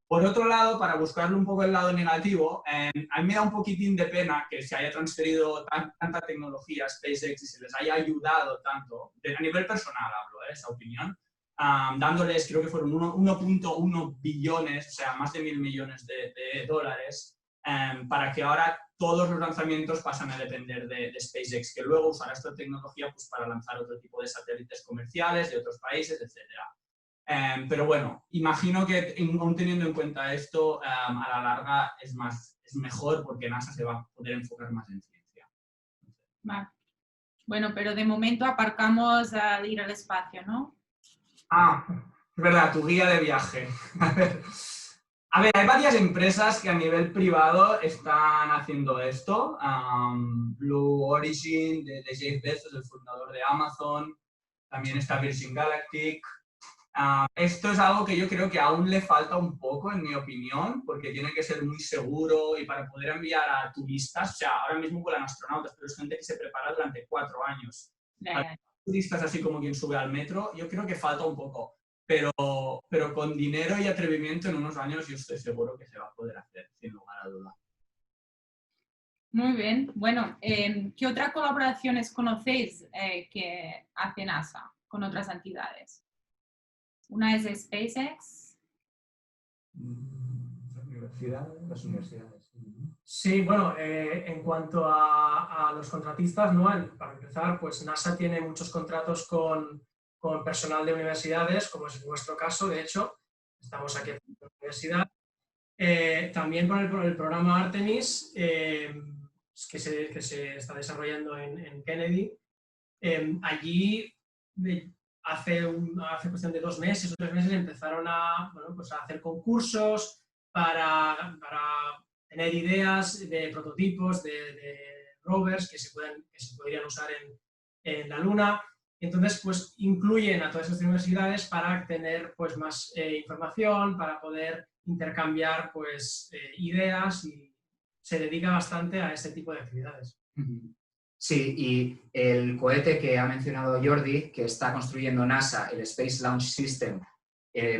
Por otro lado, para buscarle un poco el lado negativo, a mí me da un poquitín de pena que se haya transferido tanta tecnología a SpaceX y se les haya ayudado tanto, a nivel personal hablo, esa opinión, dándoles, creo que fueron 1.1 billones, o sea, más de 1.000 millones de dólares, para que ahora todos los lanzamientos pasan a depender de SpaceX, que luego usará esta tecnología pues, para lanzar otro tipo de satélites comerciales de otros países, etc. Pero bueno, imagino que aún teniendo en cuenta esto, a la larga es mejor porque NASA se va a poder enfocar más en ciencia. Vale. Bueno, pero de momento aparcamos a ir al espacio, ¿no? Ah, es verdad, tu guía de viaje. A ver, hay varias empresas que a nivel privado están haciendo esto. Blue Origin, de Jeff Bezos, el fundador de Amazon. También está Virgin Galactic. Esto es algo que yo creo que aún le falta un poco, en mi opinión, porque tiene que ser muy seguro y para poder enviar a turistas, o sea, ahora mismo vuelan astronautas, pero es gente que se prepara durante 4 años. A turistas así como quien sube al metro, yo creo que falta un poco. Pero con dinero y atrevimiento en unos años yo estoy seguro que se va a poder hacer, sin lugar a duda. Muy bien. Bueno, ¿qué otras colaboraciones conocéis que hace NASA con otras entidades? Una es de SpaceX. Las universidades. Sí, bueno, en cuanto a los contratistas, ¿no? Para empezar, pues NASA tiene muchos contratos con personal de universidades, como es nuestro caso, de hecho, estamos aquí en la universidad. También con el programa Artemis, que se está desarrollando en Kennedy. Allí, hace cuestión de 2 meses o 3 meses, empezaron pues a hacer concursos para tener ideas de prototipos de rovers que se podrían usar en la Luna. Entonces, pues incluyen a todas estas universidades para tener pues, más información, para poder intercambiar pues, ideas, y se dedica bastante a este tipo de actividades. Sí, y el cohete que ha mencionado Jordi, que está construyendo NASA, el Space Launch System,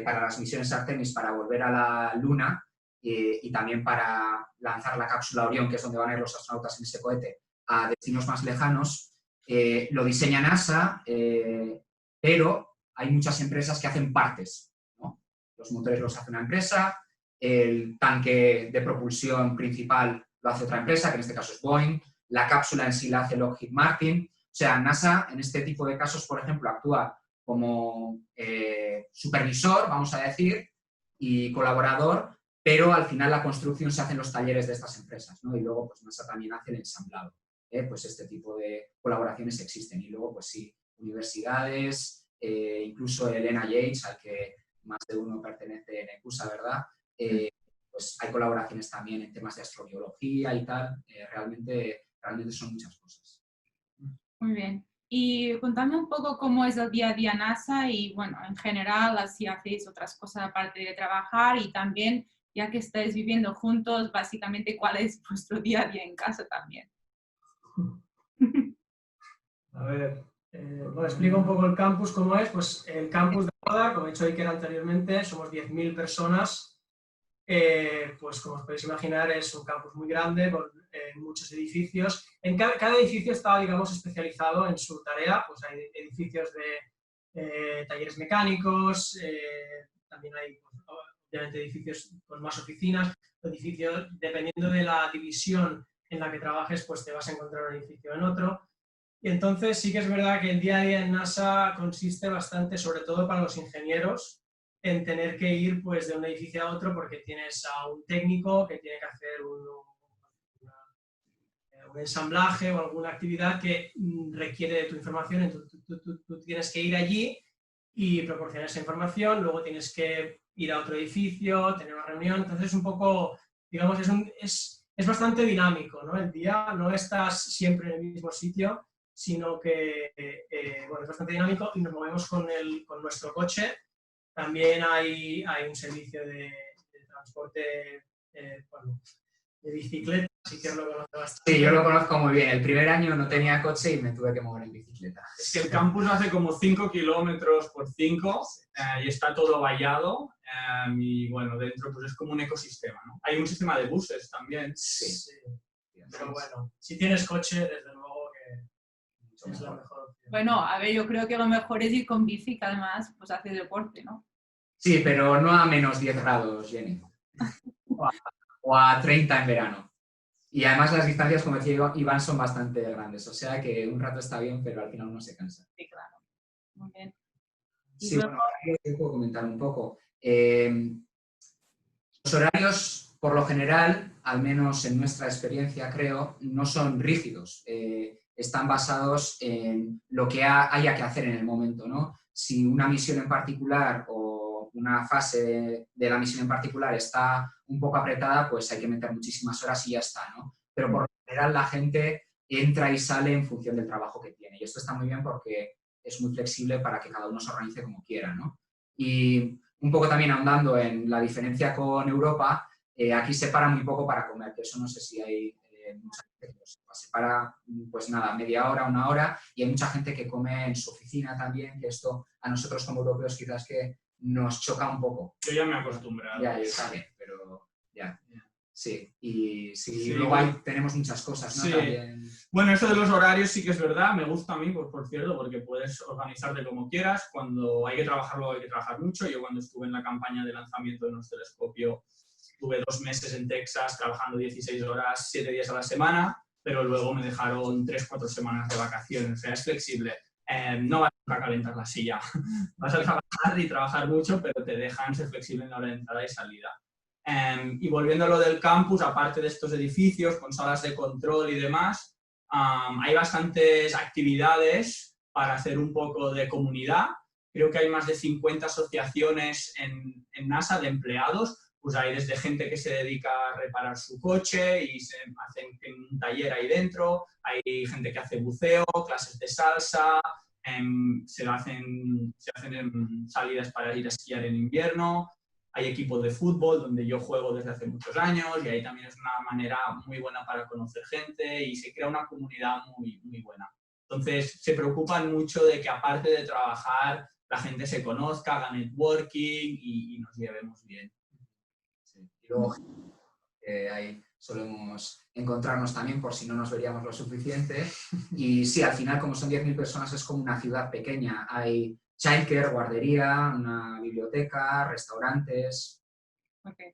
para las misiones Artemis para volver a la Luna y también para lanzar la cápsula Orión, que es donde van a ir los astronautas en ese cohete, a destinos más lejanos, lo diseña NASA, pero hay muchas empresas que hacen partes, ¿no? Los motores los hace una empresa, el tanque de propulsión principal lo hace otra empresa, que en este caso es Boeing, la cápsula en sí la hace Lockheed Martin. O sea, NASA en este tipo de casos, por ejemplo, actúa como supervisor, vamos a decir, y colaborador, pero al final la construcción se hace en los talleres de estas empresas, ¿no? Y luego pues NASA también hace el ensamblado. Pues este tipo de colaboraciones existen. Y luego, pues sí, universidades, incluso el NIH, al que más de uno pertenece en ECUSA, ¿verdad? Pues hay colaboraciones también en temas de astrobiología y tal. Realmente son muchas cosas. Muy bien. Y contame un poco cómo es el día a día NASA y, bueno, en general, si hacéis otras cosas aparte de trabajar y también, ya que estáis viviendo juntos, básicamente, ¿cuál es vuestro día a día en casa también? A ver, bueno, explico un poco el campus, cómo es. Pues el campus de Roda, como he dicho Iker anteriormente, somos 10.000 personas. Pues como os podéis imaginar, es un campus muy grande, con muchos edificios. En cada edificio está, digamos, especializado en su tarea. Pues hay edificios de talleres mecánicos, también hay, pues, obviamente, edificios con más oficinas, edificios, dependiendo de la división en la que trabajes, pues te vas a encontrar un edificio en otro. Y entonces sí que es verdad que el día a día en NASA consiste bastante, sobre todo para los ingenieros, en tener que ir pues, de un edificio a otro porque tienes a un técnico que tiene que hacer un ensamblaje o alguna actividad que requiere de tu información. Entonces tú tienes que ir allí y proporcionar esa información, luego tienes que ir a otro edificio, tener una reunión. Entonces es un poco, digamos, es bastante dinámico, ¿no? El día no estás siempre en el mismo sitio, sino que bueno, es bastante dinámico y nos movemos con nuestro coche. También hay un servicio de transporte bueno, de bicicleta, así que lo conozco bastante. Sí, yo lo conozco muy bien. El primer año no tenía coche y me tuve que mover en bicicleta. Es que el campus hace como 5 kilómetros por 5 y está todo vallado y bueno, dentro pues es como un ecosistema, ¿no? Hay un sistema de buses también. Sí. Pero bueno, si tienes coche, desde luego que es la mejor opción. Bueno, a ver, yo creo que lo mejor es ir con bici, que además pues hace deporte, ¿no? Sí, pero no a menos 10 grados, Jenny. O a 30 en verano. Y además las distancias, como decía Iván, son bastante grandes. O sea que un rato está bien, pero al final uno se cansa. Sí, claro. Muy bien. Sí, bueno, ahora yo puedo comentar un poco. Los horarios, por lo general, al menos en nuestra experiencia, creo, no son rígidos. Están basados en lo que haya que hacer en el momento, ¿no? Si una misión en particular o una fase de la misión en particular está un poco apretada, pues hay que meter muchísimas horas y ya está, ¿no? Pero por lo general la gente entra y sale en función del trabajo que tiene. Y esto está muy bien porque es muy flexible para que cada uno se organice como quiera, ¿no? Y un poco también ahondando en la diferencia con Europa, aquí se para muy poco para comer, que eso no sé si hay mucha gente que lo sepa. Se para, pues nada, media hora, una hora, y hay mucha gente que come en su oficina también, que esto a nosotros como europeos quizás que nos choca un poco. Yo ya me he acostumbrado. Ya, yo también, pero ya. Sí, y sí, Sí, luego ahí tenemos muchas cosas, ¿no? Sí. También... Bueno, eso de los horarios sí que es verdad, me gusta a mí, pues, por cierto, porque puedes organizarte como quieras. Cuando hay que trabajarlo, hay que trabajar mucho. Yo cuando estuve en la campaña de lanzamiento de nuestro telescopio, estuve 2 meses en Texas trabajando 16 horas, 7 días a la semana, pero luego me dejaron 3-4 semanas de vacaciones. O sea, es flexible. No vas a calentar la silla. Vas a trabajar y trabajar mucho, pero te dejan ser flexible en la hora de entrada y salida. Y volviendo a lo del campus, aparte de estos edificios con salas de control y demás, hay bastantes actividades para hacer un poco de comunidad. Creo que hay más de 50 asociaciones en NASA de empleados. Pues hay desde gente que se dedica a reparar su coche y se hacen un taller ahí dentro. Hay gente que hace buceo, clases de salsa, se hacen salidas para ir a esquiar en invierno. Hay equipos de fútbol donde yo juego desde hace muchos años y ahí también es una manera muy buena para conocer gente y se crea una comunidad muy, muy buena. Entonces se preocupan mucho de que aparte de trabajar la gente se conozca, haga networking y nos llevemos bien. Sí. Y luego hay solemos encontrarnos también por si no nos veríamos lo suficiente. Y sí, al final, como son 10.000 personas, es como una ciudad pequeña. Hay childcare, guardería, una biblioteca, restaurantes. Okay.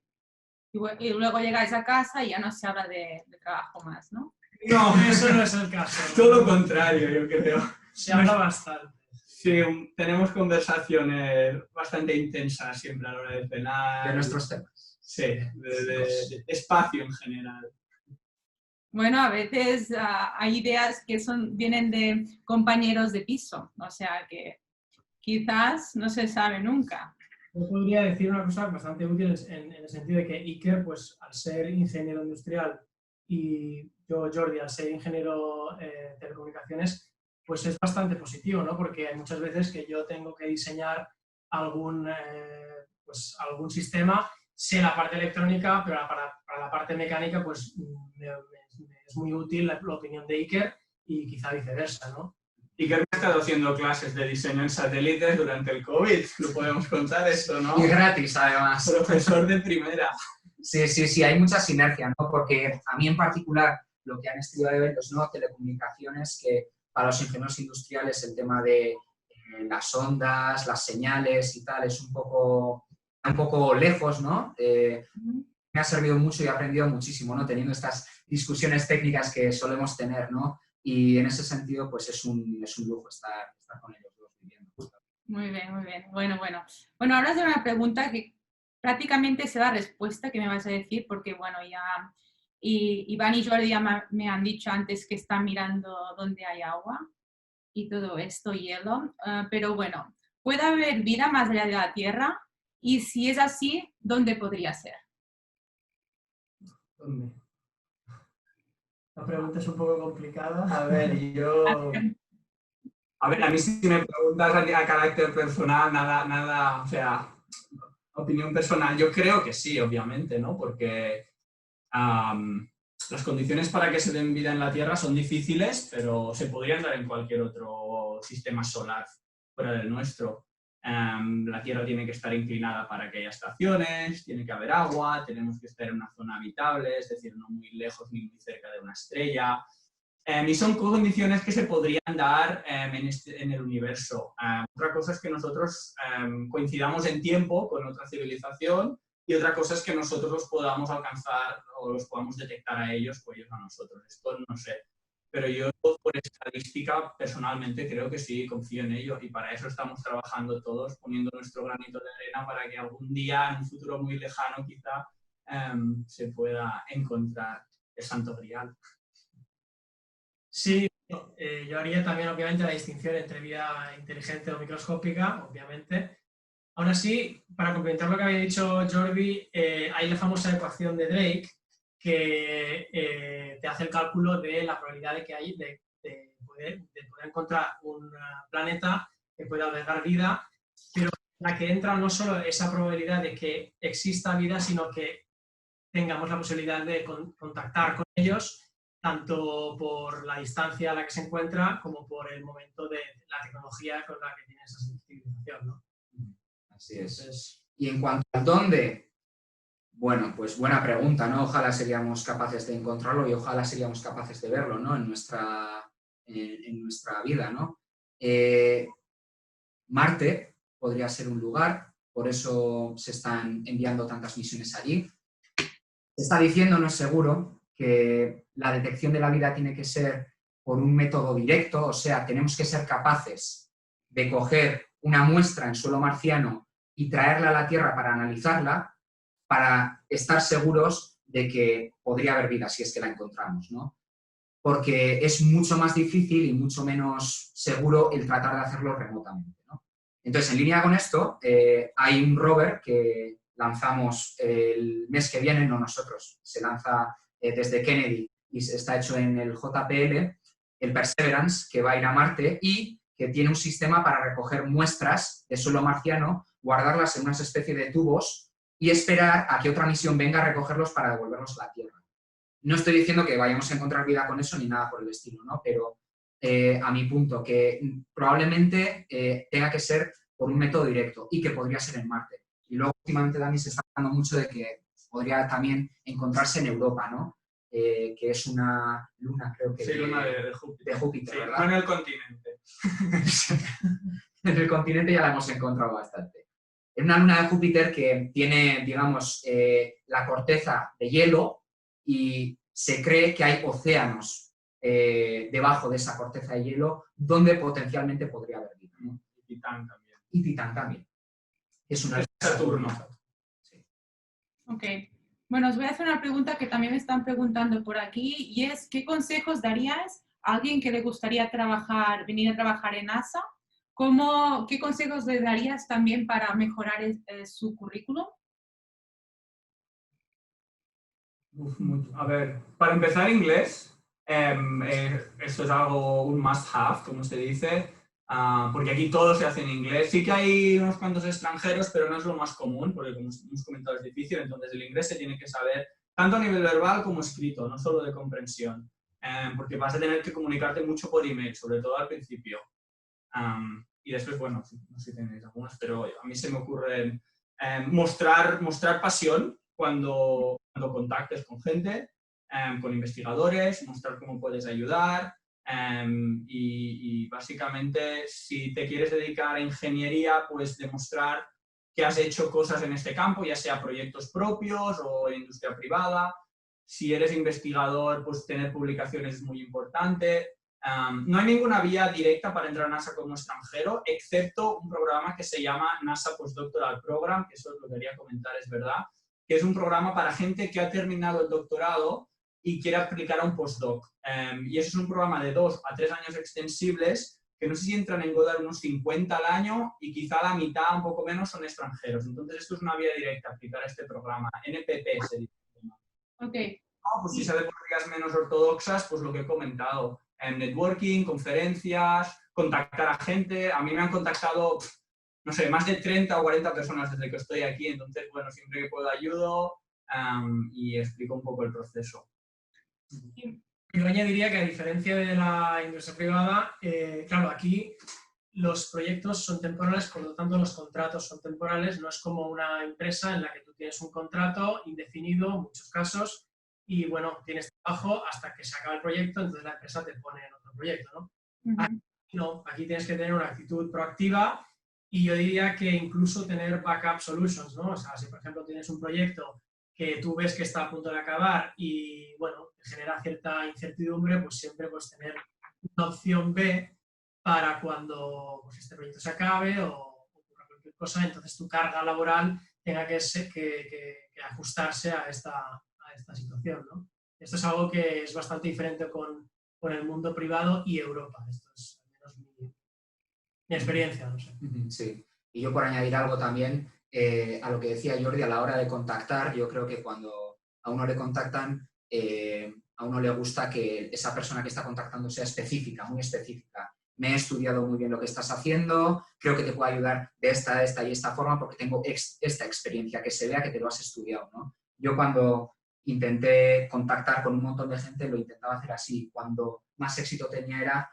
Y luego llegáis a casa y ya no se habla de trabajo más, ¿no? No, Eso no es el caso. todo lo contrario, yo creo. Se habla bastante. Sí, tenemos conversaciones bastante intensas siempre a la hora de cenar. De nuestros temas. Sí, de espacio en general. Bueno, a veces hay ideas que vienen de compañeros de piso, o sea que quizás no se sabe nunca. Yo podría decir una cosa bastante útil en el sentido de que Iker, pues al ser ingeniero industrial y yo, Jordi, al ser ingeniero de telecomunicaciones, pues es bastante positivo, ¿no? Porque hay muchas veces que yo tengo que diseñar algún sistema, sé la parte electrónica, pero para la parte mecánica, pues es muy útil la opinión de Iker y quizá viceversa, ¿no? Iker me ha estado haciendo clases de diseño en satélites durante el COVID, lo podemos contar eso, ¿no? Y gratis, además. Profesor de primera. Sí, hay mucha sinergia, ¿no? Porque a mí en particular, lo que han estudiado eventos, ¿no? Telecomunicaciones, que para los ingenieros industriales el tema de las ondas, las señales y tal, es un poco lejos, ¿no? Me ha servido mucho y he aprendido muchísimo, ¿no? Teniendo estas discusiones técnicas que solemos tener, ¿no? Y en ese sentido, pues es un lujo estar con ellos dos viviendo. Muy bien, muy bien. Bueno, ahora es una pregunta que prácticamente se da respuesta que me vas a decir, porque bueno, ya Iván y Jordi ya me han dicho antes que están mirando dónde hay agua y todo esto, hielo, pero bueno, ¿puede haber vida más allá de la Tierra? Y si es así, ¿dónde podría ser? ¿Dónde? La pregunta es un poco complicada. A ver, a mí si me preguntas a carácter personal, nada, o sea, opinión personal, yo creo que sí, obviamente, ¿no? Porque las condiciones para que se den vida en la Tierra son difíciles, pero se podrían dar en cualquier otro sistema solar fuera del nuestro. La Tierra tiene que estar inclinada para que haya estaciones, tiene que haber agua, tenemos que estar en una zona habitable, es decir, no muy lejos ni muy cerca de una estrella. Y son condiciones que se podrían dar en el universo. Otra cosa es que nosotros coincidamos en tiempo con otra civilización y otra cosa es que nosotros los podamos alcanzar o los podamos detectar a ellos o ellos a nosotros. Esto no sé. Pero yo, por estadística, personalmente creo que sí, confío en ello y para eso estamos trabajando todos, poniendo nuestro granito de arena para que algún día, en un futuro muy lejano quizá, se pueda encontrar el Santo Grial. Sí, yo haría también obviamente la distinción entre vida inteligente o microscópica, obviamente. Aún así, para complementar lo que había dicho Jordi, hay la famosa ecuación de Drake que te hace el cálculo de la probabilidad de que hay de poder encontrar un planeta que pueda albergar vida, pero la que entra no solo esa probabilidad de que exista vida, sino que tengamos la posibilidad de contactar con ellos, tanto por la distancia a la que se encuentra como por el momento de la tecnología con la que tiene esa civilización, ¿no? Así es. Entonces, y en cuanto al dónde, bueno, pues buena pregunta, ¿no? Ojalá seríamos capaces de encontrarlo y ojalá seríamos capaces de verlo, ¿no? En nuestra vida, ¿no? Marte podría ser un lugar, por eso se están enviando tantas misiones allí. Se está diciendo, no es seguro, que la detección de la vida tiene que ser por un método directo, o sea, tenemos que ser capaces de coger una muestra en suelo marciano y traerla a la Tierra para analizarla, para estar seguros de que podría haber vida si es que la encontramos, ¿no? Porque es mucho más difícil y mucho menos seguro el tratar de hacerlo remotamente, ¿no? Entonces, en línea con esto, hay un rover que lanzamos el mes que viene, no nosotros, se lanza desde Kennedy y está hecho en el JPL, el Perseverance, que va a ir a Marte y que tiene un sistema para recoger muestras de suelo marciano, guardarlas en una especie de tubos y esperar a que otra misión venga a recogerlos para devolverlos a la Tierra. No estoy diciendo que vayamos a encontrar vida con eso ni nada por el estilo, ¿no? Pero a mi punto, que probablemente tenga que ser por un método directo y que podría ser en Marte. Y luego últimamente también se está hablando mucho de que podría también encontrarse en Europa, ¿no? Que es una luna, creo que... Sí, luna de Júpiter. De Júpiter, sí, ¿verdad? no en el continente. En el continente ya la hemos encontrado bastante. Es una luna de Júpiter que tiene, digamos, la corteza de hielo y se cree que hay océanos debajo de esa corteza de hielo donde potencialmente podría haber vida, ¿no? Y Titán también. Y Titán también. Es una Saturno. Sí. Ok. Bueno, os voy a hacer una pregunta que también me están preguntando por aquí y es, ¿qué consejos darías a alguien que le gustaría venir a trabajar en NASA? ¿Qué consejos le darías también para mejorar su currículum? A ver, para empezar inglés, esto es algo, un must-have, como se dice, porque aquí todo se hace en inglés. Sí que hay unos cuantos extranjeros, pero no es lo más común, porque como hemos comentado es difícil, entonces el inglés se tiene que saber tanto a nivel verbal como escrito, no solo de comprensión, porque vas a tener que comunicarte mucho por email, sobre todo al principio. Y después, bueno, no sé si tenéis algunas, pero a mí se me ocurre mostrar pasión cuando contactes con gente, con investigadores, mostrar cómo puedes ayudar y básicamente si te quieres dedicar a ingeniería, pues demostrar que has hecho cosas en este campo, ya sea proyectos propios o industria privada. Si eres investigador, pues tener publicaciones es muy importante. No hay ninguna vía directa para entrar a NASA como extranjero, excepto un programa que se llama NASA Postdoctoral Program, que eso lo quería comentar, es verdad, que es un programa para gente que ha terminado el doctorado y quiere aplicar a un postdoc. Y eso es un programa de 2 a 3 años extensibles, que no sé si entran en Goddard unos 50 al año y quizá la mitad, un poco menos, son extranjeros. Entonces esto es una vía directa, aplicar a este programa. NPP se dice. Ok. Pues si sale por vías menos ortodoxas, pues lo que he comentado. Networking, conferencias, contactar a gente. A mí me han contactado, no sé, más de 30 o 40 personas desde que estoy aquí, entonces, bueno, siempre que puedo ayudo y explico un poco el proceso. Yo añadiría que a diferencia de la industria privada, claro, aquí los proyectos son temporales, por lo tanto los contratos son temporales, no es como una empresa en la que tú tienes un contrato indefinido en muchos casos y bueno, tienes trabajo hasta que se acaba el proyecto, entonces la empresa te pone en otro proyecto, ¿no? Aquí no, aquí tienes que tener una actitud proactiva y yo diría que incluso tener backup solutions, ¿no? O sea, si por ejemplo tienes un proyecto que tú ves que está a punto de acabar y bueno, te genera cierta incertidumbre, pues siempre puedes tener una opción B para cuando pues, este proyecto se acabe o ocurra cualquier cosa, entonces tu carga laboral tenga que ajustarse a esta situación, ¿no? Esto es algo que es bastante diferente con el mundo privado y Europa. Esto es al menos mi experiencia, no sé. Sí, y yo por añadir algo también a lo que decía Jordi, a la hora de contactar, yo creo que cuando a uno le contactan, a uno le gusta que esa persona que está contactando sea específica, muy específica. Me he estudiado muy bien lo que estás haciendo, creo que te puedo ayudar de esta y esta forma porque tengo esta experiencia, que se vea que te lo has estudiado, ¿no? Yo cuando intenté contactar con un montón de gente lo intentaba hacer así. Cuando más éxito tenía era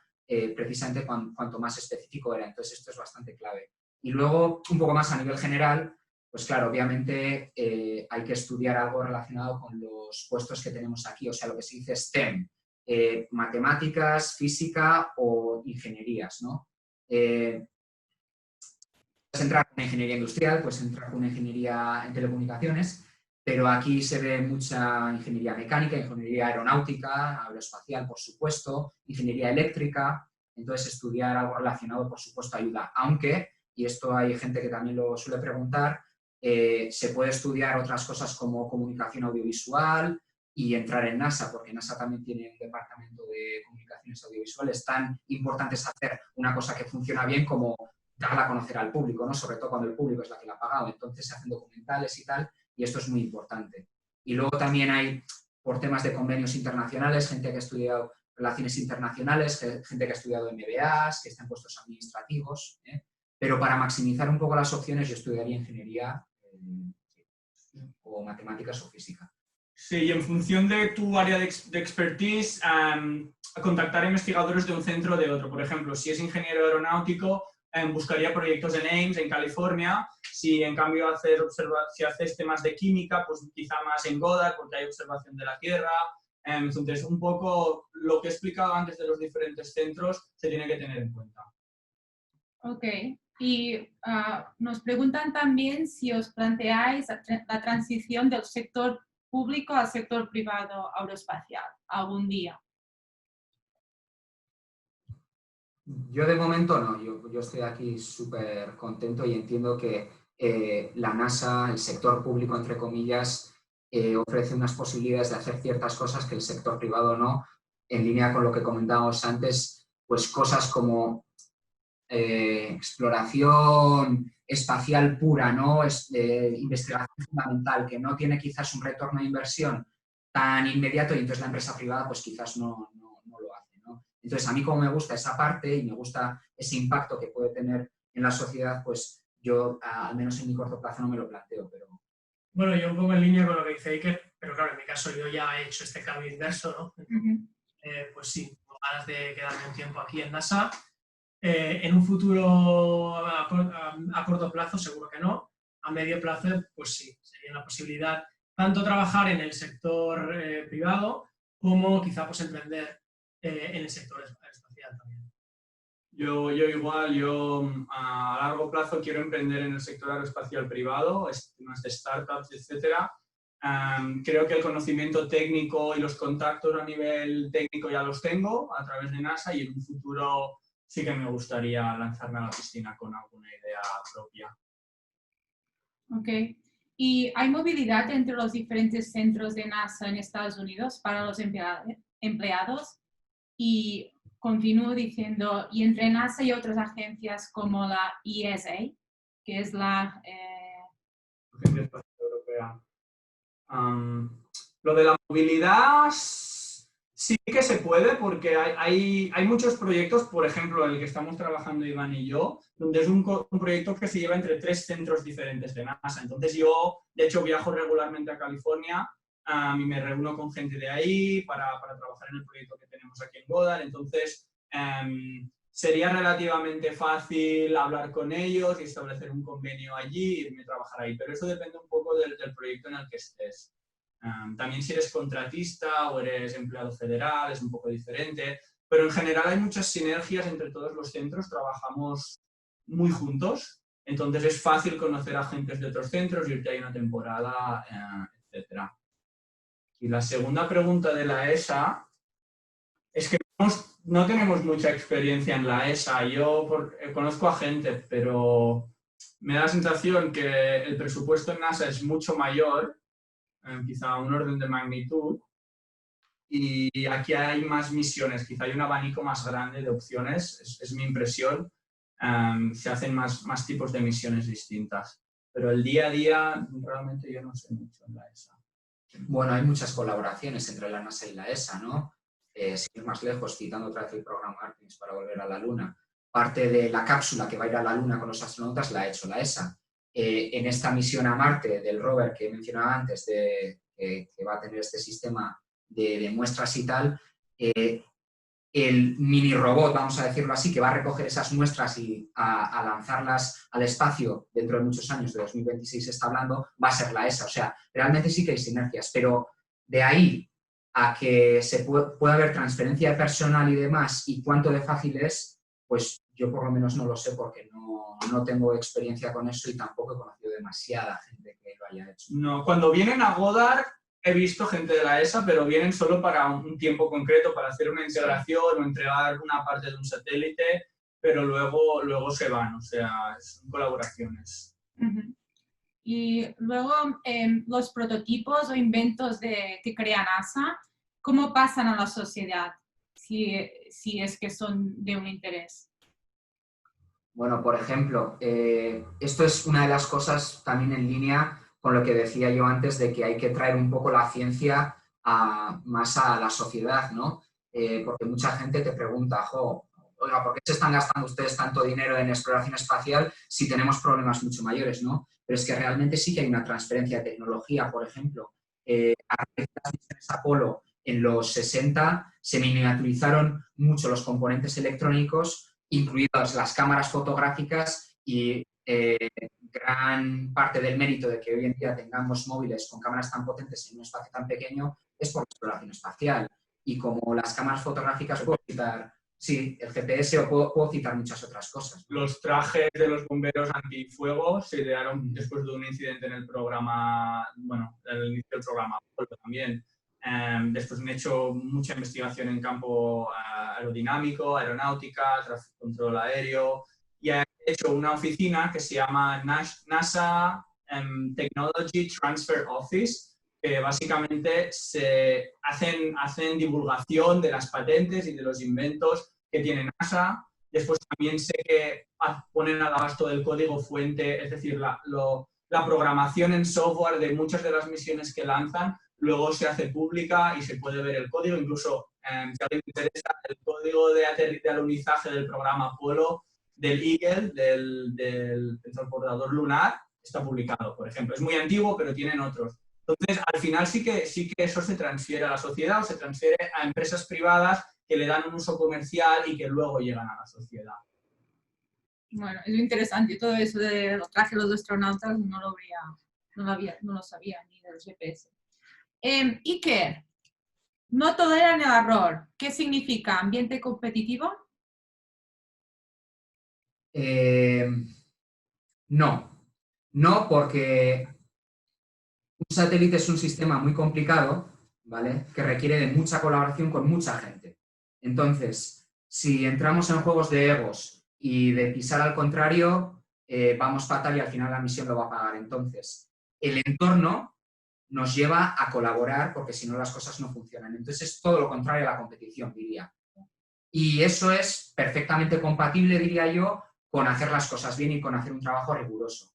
precisamente cuanto más específico era. Entonces esto es bastante clave. Y luego, un poco más a nivel general, pues claro, obviamente hay que estudiar algo relacionado con los puestos que tenemos aquí, o sea, lo que se dice STEM, matemáticas, física o ingenierías, ¿no? Puedes entrar con una ingeniería industrial, puedes entrar con una ingeniería en telecomunicaciones, pero aquí se ve mucha ingeniería mecánica, ingeniería aeronáutica, aeroespacial, por supuesto, ingeniería eléctrica, entonces estudiar algo relacionado, por supuesto, ayuda, aunque, y esto hay gente que también lo suele preguntar, se puede estudiar otras cosas como comunicación audiovisual y entrar en NASA, porque NASA también tiene un departamento de comunicaciones audiovisuales. Tan importante es hacer una cosa que funciona bien como darla a conocer al público, ¿no? Sobre todo cuando el público es la que la ha pagado. Entonces se hacen documentales y tal, y esto es muy importante. Y luego también hay, por temas de convenios internacionales, gente que ha estudiado relaciones internacionales, gente que ha estudiado MBAs, que está en puestos administrativos, pero para maximizar un poco las opciones yo estudiaría ingeniería o matemáticas o física. Sí, y en función de tu área de expertise, contactar a investigadores de un centro o de otro. Por ejemplo, si es ingeniero aeronáutico, buscaría proyectos en Ames, en California. Si en cambio si haces temas de química, pues quizá más en Goddard, porque hay observación de la Tierra. Entonces, un poco lo que he explicado antes de los diferentes centros se tiene que tener en cuenta. Ok. Y nos preguntan también si os planteáis la transición del sector público al sector privado aeroespacial algún día. Yo de momento no, yo estoy aquí súper contento y entiendo que la NASA, el sector público, entre comillas, ofrece unas posibilidades de hacer ciertas cosas que el sector privado no, en línea con lo que comentábamos antes, pues cosas como exploración espacial pura, ¿no? Investigación fundamental, que no tiene quizás un retorno de inversión tan inmediato y entonces la empresa privada pues quizás no lo hace, ¿no? Entonces a mí como me gusta esa parte y me gusta ese impacto que puede tener en la sociedad, pues yo al menos en mi corto plazo no me lo planteo, pero... Bueno, yo un poco en línea con lo que dice Iker, pero claro, en mi caso yo ya he hecho este cambio inverso, ¿no? Pues sí, tengo ganas de quedarme un tiempo aquí en NASA. En un futuro a corto plazo seguro que no, a medio plazo pues sí, sería una posibilidad tanto trabajar en el sector privado como quizá pues emprender en el sector espacial también. Yo igual, a largo plazo quiero emprender en el sector aeroespacial privado, temas de startups, etc. Creo que el conocimiento técnico y los contactos a nivel técnico ya los tengo a través de NASA y en un futuro sí que me gustaría lanzarme a la piscina con alguna idea propia. Ok. ¿Y hay movilidad entre los diferentes centros de NASA en Estados Unidos para los empleados? Y continúo diciendo, y entre NASA y otras agencias como la ESA, que es la... Agencia Espacial Europea. Lo de la movilidad sí que se puede porque hay muchos proyectos, por ejemplo, el que estamos trabajando Iván y yo, donde es un proyecto que se lleva entre 3 centros diferentes de NASA. Entonces yo, de hecho, viajo regularmente a California y me reúno con gente de ahí para trabajar en el proyecto que tenemos aquí en Goddard. Entonces sería relativamente fácil hablar con ellos y establecer un convenio allí y irme a trabajar ahí. Pero eso depende un poco del proyecto en el que estés. También si eres contratista o eres empleado federal es un poco diferente, pero en general hay muchas sinergias entre todos los centros, trabajamos muy juntos, entonces es fácil conocer a agentes de otros centros, irte ahí una temporada, etc. Y la segunda pregunta de la ESA es que no tenemos mucha experiencia en la ESA, yo conozco a gente, pero me da la sensación que el presupuesto en NASA es mucho mayor, quizá un orden de magnitud, y aquí hay más misiones, quizá hay un abanico más grande de opciones, es mi impresión, se hacen más tipos de misiones distintas, pero el día a día realmente yo no sé mucho en la ESA. Bueno, hay muchas colaboraciones entre la NASA y la ESA, ¿no? Sin ir más lejos, citando otra vez el programa Artemis para volver a la Luna, parte de la cápsula que va a ir a la Luna con los astronautas la ha hecho la ESA. En esta misión a Marte del rover que mencionaba antes, que va a tener este sistema de muestras y tal, el mini robot, vamos a decirlo así, que va a recoger esas muestras y a lanzarlas al espacio dentro de muchos años, de 2026 se está hablando, va a ser la ESA. O sea, realmente sí que hay sinergias, pero de ahí a que se pueda haber transferencia de personal y demás y cuánto de fácil es, pues yo por lo menos no lo sé porque no tengo experiencia con eso y tampoco he conocido demasiada gente que lo haya hecho. No, cuando vienen a Goddard he visto gente de la ESA, pero vienen solo para un tiempo concreto, para hacer una integración o entregar una parte de un satélite, pero luego se van, o sea, son colaboraciones. Y luego los prototipos o inventos que crea NASA, ¿cómo pasan a la sociedad si es que son de un interés? Bueno, por ejemplo, esto es una de las cosas también en línea con lo que decía yo antes de que hay que traer un poco la ciencia más a la sociedad, ¿no? Porque mucha gente te pregunta, oiga, ¿por qué se están gastando ustedes tanto dinero en exploración espacial si tenemos problemas mucho mayores, ¿no? Pero es que realmente sí que hay una transferencia de tecnología, por ejemplo. A raíz de las misiones Apolo en los 60 se miniaturizaron mucho los componentes electrónicos incluidas las cámaras fotográficas y gran parte del mérito de que hoy en día tengamos móviles con cámaras tan potentes en un espacio tan pequeño es por la exploración espacial. Y como las cámaras fotográficas puedo citar, sí, el GPS o puedo citar muchas otras cosas. Los trajes de los bomberos antifuego se idearon después de un incidente en el programa, bueno, el inicio del programa Apolo también. Después han hecho mucha investigación en campo aerodinámico, aeronáutica, control aéreo, y han hecho una oficina que se llama NASA Technology Transfer Office, que básicamente se hacen divulgación de las patentes y de los inventos que tiene NASA. Después también sé que ponen al abasto del código fuente, es decir, la programación en software de muchas de las misiones que lanzan, luego se hace pública y se puede ver el código. Incluso, si a alguien le interesa, el código de alunizaje del programa Apolo, del Eagle, del transportador lunar, está publicado, por ejemplo. Es muy antiguo, pero tienen otros. Entonces, al final sí que eso se transfiere a la sociedad o se transfiere a empresas privadas que le dan un uso comercial y que luego llegan a la sociedad. Bueno, es interesante. Todo eso de los trajes de los astronautas no lo sabía ni del GPS. Iker, no toleran el error. ¿Qué significa ambiente competitivo? No, porque un satélite es un sistema muy complicado, ¿vale? Que requiere de mucha colaboración con mucha gente. Entonces, si entramos en juegos de egos y de pisar al contrario, vamos fatal y al final la misión lo va a pagar. Entonces, el entorno nos lleva a colaborar porque si no las cosas no funcionan. Entonces, es todo lo contrario a la competición, diría. Y eso es perfectamente compatible, diría yo, con hacer las cosas bien y con hacer un trabajo riguroso.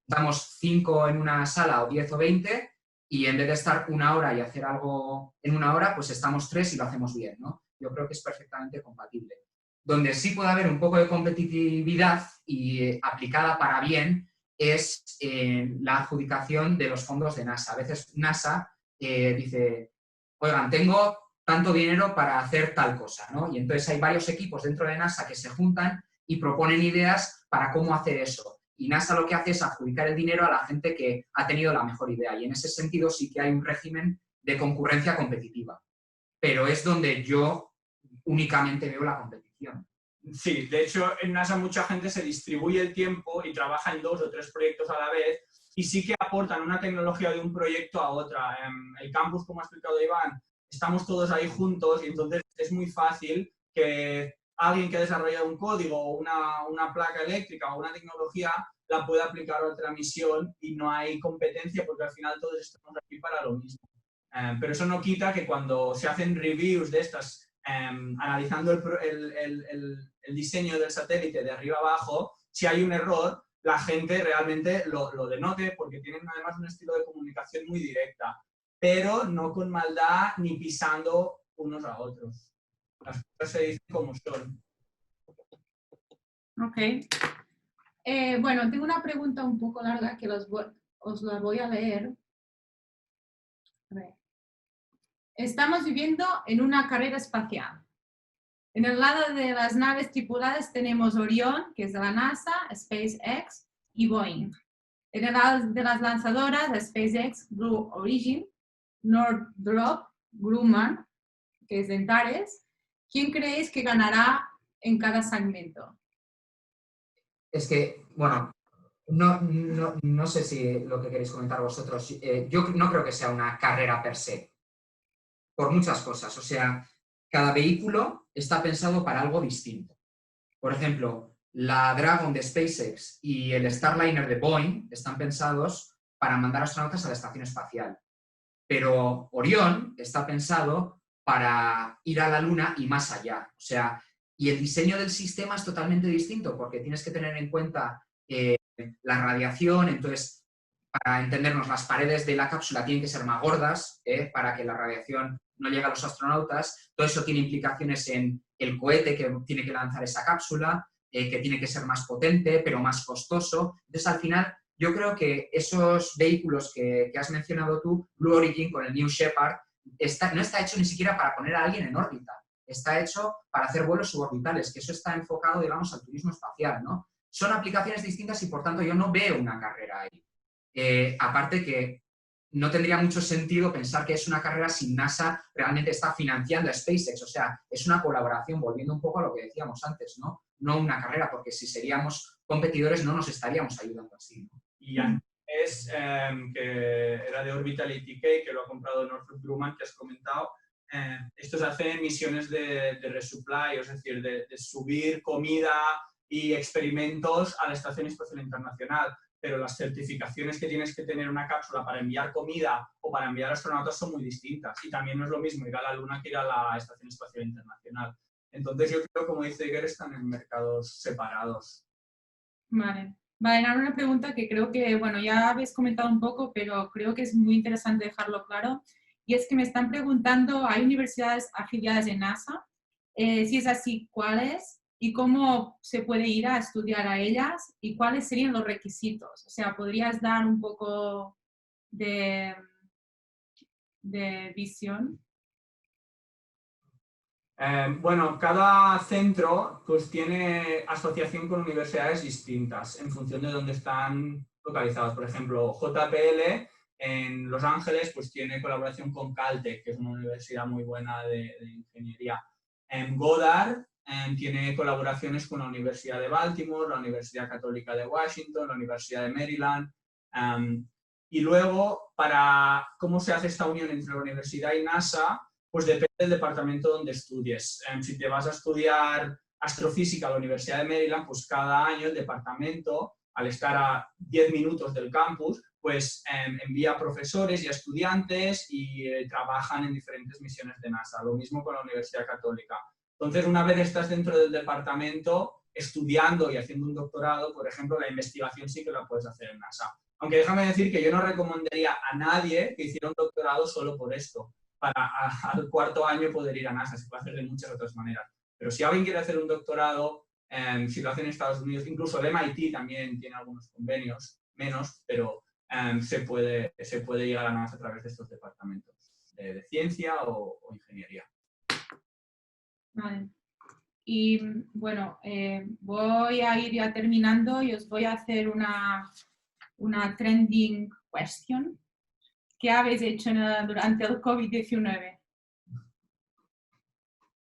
Estamos 5 en una sala o 10 o 20 y en vez de estar 1 hora y hacer algo en 1 hora, pues estamos 3 y lo hacemos bien, ¿no? Yo creo que es perfectamente compatible. Donde sí puede haber un poco de competitividad y aplicada para bien es la adjudicación de los fondos de NASA. A veces NASA dice, oigan, tengo tanto dinero para hacer tal cosa, ¿no? Y entonces hay varios equipos dentro de NASA que se juntan y proponen ideas para cómo hacer eso. Y NASA lo que hace es adjudicar el dinero a la gente que ha tenido la mejor idea. Y en ese sentido sí que hay un régimen de concurrencia competitiva. Pero es donde yo únicamente veo la competición. Sí, de hecho en NASA mucha gente se distribuye el tiempo y trabaja en 2 o 3 proyectos a la vez y sí que aportan una tecnología de un proyecto a otra. El campus, como ha explicado Iván, estamos todos ahí juntos y entonces es muy fácil que alguien que ha desarrollado un código o una placa eléctrica o una tecnología la pueda aplicar a otra misión y no hay competencia porque al final todos estamos aquí para lo mismo. Pero eso no quita que cuando se hacen reviews de estas, analizando el diseño del satélite de arriba abajo, si hay un error, la gente realmente lo denote porque tienen además un estilo de comunicación muy directa, pero no con maldad ni pisando unos a otros. Las cosas se dicen como son. Ok. Bueno, tengo una pregunta un poco larga que os la voy a leer. A ver. Estamos viviendo en una carrera espacial. En el lado de las naves tripuladas tenemos Orión, que es de la NASA, SpaceX y Boeing. En el lado de las lanzadoras, SpaceX, Blue Origin, Northrop Grumman, que es de Antares. ¿Quién creéis que ganará en cada segmento? Es que, bueno, no sé si lo que queréis comentar vosotros. Yo no creo que sea una carrera per se, por muchas cosas. O sea, cada vehículo está pensado para algo distinto. Por ejemplo, la Dragon de SpaceX y el Starliner de Boeing están pensados para mandar astronautas a la estación espacial. Pero Orión está pensado para ir a la Luna y más allá. O sea, y el diseño del sistema es totalmente distinto porque tienes que tener en cuenta la radiación. Entonces, para entendernos, las paredes de la cápsula tienen que ser más gordas para que la radiación no llegue a los astronautas. Todo eso tiene implicaciones en el cohete que tiene que lanzar esa cápsula, que tiene que ser más potente, pero más costoso. Entonces, al final, yo creo que esos vehículos que has mencionado tú, Blue Origin con el New Shepard, no está hecho ni siquiera para poner a alguien en órbita. está hecho para hacer vuelos suborbitales, que eso está enfocado, digamos, al turismo espacial, ¿no? Son aplicaciones distintas y, por tanto, yo no veo una carrera ahí. Aparte que no tendría mucho sentido pensar que es una carrera si NASA realmente está financiando a SpaceX. O sea, es una colaboración, volviendo un poco a lo que decíamos antes, ¿no? No una carrera, porque si seríamos competidores no nos estaríamos ayudando así, ¿no? Y antes, que era de Orbitality K, que lo ha comprado Northrop Grumman, que has comentado, estos hacen misiones de resupply, es decir, de subir comida y experimentos a la Estación Espacial Internacional. Pero las certificaciones que tienes que tener una cápsula para enviar comida o para enviar astronautas son muy distintas. Y también no es lo mismo ir a la Luna que ir a la Estación Espacial Internacional. Entonces yo creo, como dice Iker, están en mercados separados. Vale. Vale, ahora una pregunta que creo que, bueno, ya habéis comentado un poco, pero creo que es muy interesante dejarlo claro. Y es que me están preguntando, ¿hay universidades afiliadas en NASA? Si es así, ¿cuáles? ¿Y cómo se puede ir a estudiar a ellas? ¿Y cuáles serían los requisitos? O sea, ¿podrías dar un poco de visión? Bueno, cada centro pues tiene asociación con universidades distintas en función de dónde están localizados. Por ejemplo, JPL en Los Ángeles pues tiene colaboración con Caltech, que es una universidad muy buena de ingeniería. En Goddard tiene colaboraciones con la Universidad de Baltimore, la Universidad Católica de Washington, la Universidad de Maryland. Y luego, para cómo se hace esta unión entre la universidad y NASA, pues depende del departamento donde estudies. Si te vas a estudiar astrofísica a la Universidad de Maryland, pues cada año el departamento, al estar a 10 minutos del campus, pues envía profesores y estudiantes y trabajan en diferentes misiones de NASA. Lo mismo con la Universidad Católica. Entonces, una vez estás dentro del departamento, estudiando y haciendo un doctorado, por ejemplo, la investigación sí que la puedes hacer en NASA. Aunque déjame decir que yo no recomendaría a nadie que hiciera un doctorado solo por esto, para al cuarto año poder ir a NASA. Se puede hacer de muchas otras maneras. Pero si alguien quiere hacer un doctorado, si lo hace en Estados Unidos, incluso el MIT también tiene algunos convenios, menos, pero se puede llegar a NASA a través de estos departamentos de ciencia o ingeniería. Vale. Y bueno, voy a ir ya terminando y os voy a hacer una trending question. ¿Qué habéis hecho durante el COVID-19?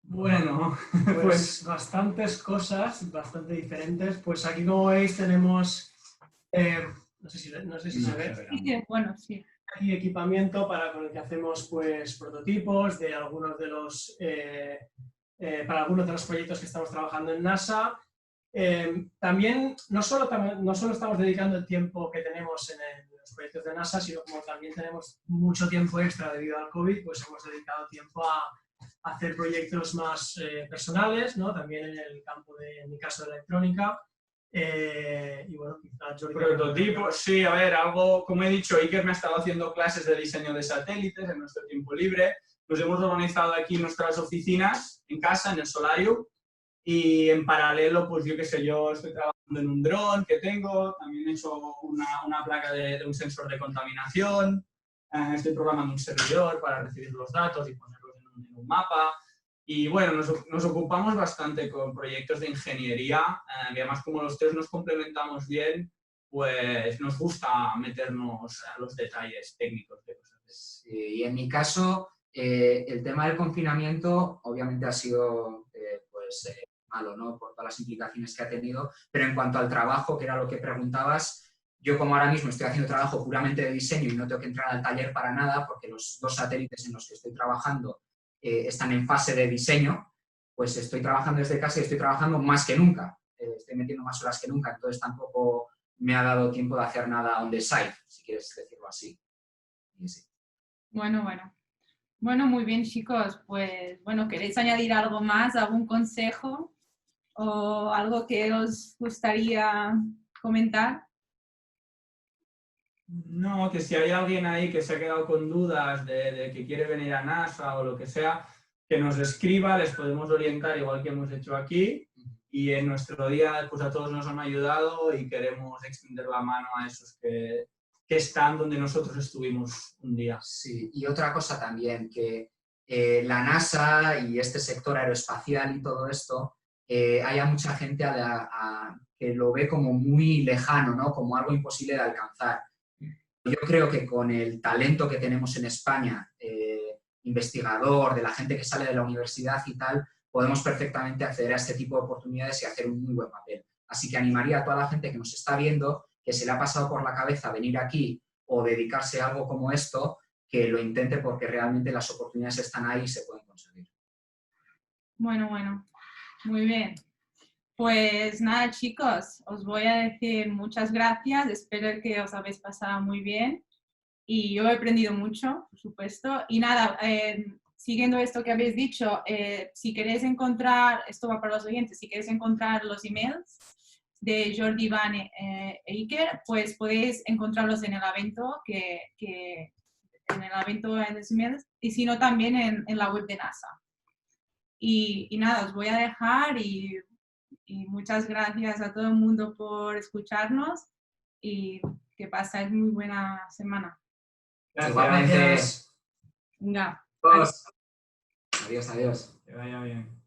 Bueno, pues bastantes cosas, bastante diferentes. Pues aquí, como veis, tenemos, no sé si se ve. Sí, bueno, sí. Aquí equipamiento con el que hacemos pues prototipos de algunos de los para algunos de los proyectos que estamos trabajando en NASA. También no solo estamos dedicando el tiempo que tenemos en los proyectos de NASA, sino como también tenemos mucho tiempo extra debido al COVID, pues hemos dedicado tiempo a hacer proyectos más personales, ¿no? También en el campo en mi caso, de electrónica. Y bueno, quizás prototipos, sí, a ver, algo, como he dicho, Iker me ha estado haciendo clases de diseño de satélites en nuestro tiempo libre. Nos hemos organizado aquí nuestras oficinas en casa, en el Solarium, y en paralelo, pues yo qué sé, yo estoy trabajando en un dron que tengo, también he hecho una placa de un sensor de contaminación, estoy programando un servidor para recibir los datos y ponerlos en un mapa. Y bueno, nos ocupamos bastante con proyectos de ingeniería y además como los tres nos complementamos bien, pues nos gusta meternos a los detalles técnicos de cosas. Sí, y en mi caso, el tema del confinamiento obviamente ha sido malo, ¿no? Por todas las implicaciones que ha tenido, pero en cuanto al trabajo, que era lo que preguntabas, yo como ahora mismo estoy haciendo trabajo puramente de diseño y no tengo que entrar al taller para nada, porque los 2 satélites en los que estoy trabajando están en fase de diseño, pues estoy trabajando desde casa y estoy trabajando más que nunca. Estoy metiendo más horas que nunca, entonces tampoco me ha dado tiempo de hacer nada on the side, si quieres decirlo así. Sí. Bueno, muy bien, chicos. Pues, bueno, ¿queréis añadir algo más, algún consejo o algo que os gustaría comentar? No, que si hay alguien ahí que se ha quedado con dudas de que quiere venir a NASA o lo que sea, que nos escriba, les podemos orientar igual que hemos hecho aquí, y en nuestro día pues a todos nos han ayudado y queremos extender la mano a esos que están donde nosotros estuvimos un día. Sí, y otra cosa también, que la NASA y este sector aeroespacial y todo esto, haya mucha gente que lo ve como muy lejano, ¿no? Como algo imposible de alcanzar. Yo creo que con el talento que tenemos en España, investigador, de la gente que sale de la universidad y tal, podemos perfectamente acceder a este tipo de oportunidades y hacer un muy buen papel. Así que animaría a toda la gente que nos está viendo, que se le ha pasado por la cabeza venir aquí o dedicarse a algo como esto, que lo intente porque realmente las oportunidades están ahí y se pueden conseguir. Bueno, muy bien. Pues nada, chicos, os voy a decir muchas gracias, espero que os habéis pasado muy bien y yo he aprendido mucho, por supuesto. Y nada, siguiendo esto que habéis dicho, si queréis encontrar, esto va para los oyentes, si queréis encontrar los emails de Jordi, Iván e Iker, pues podéis encontrarlos en el evento, en el evento en los emails, y si no también en la web de NASA. Y nada, os voy a dejar y muchas gracias a todo el mundo por escucharnos y que pasáis muy buena semana. Igualmente. Venga. Adiós. Que vaya bien.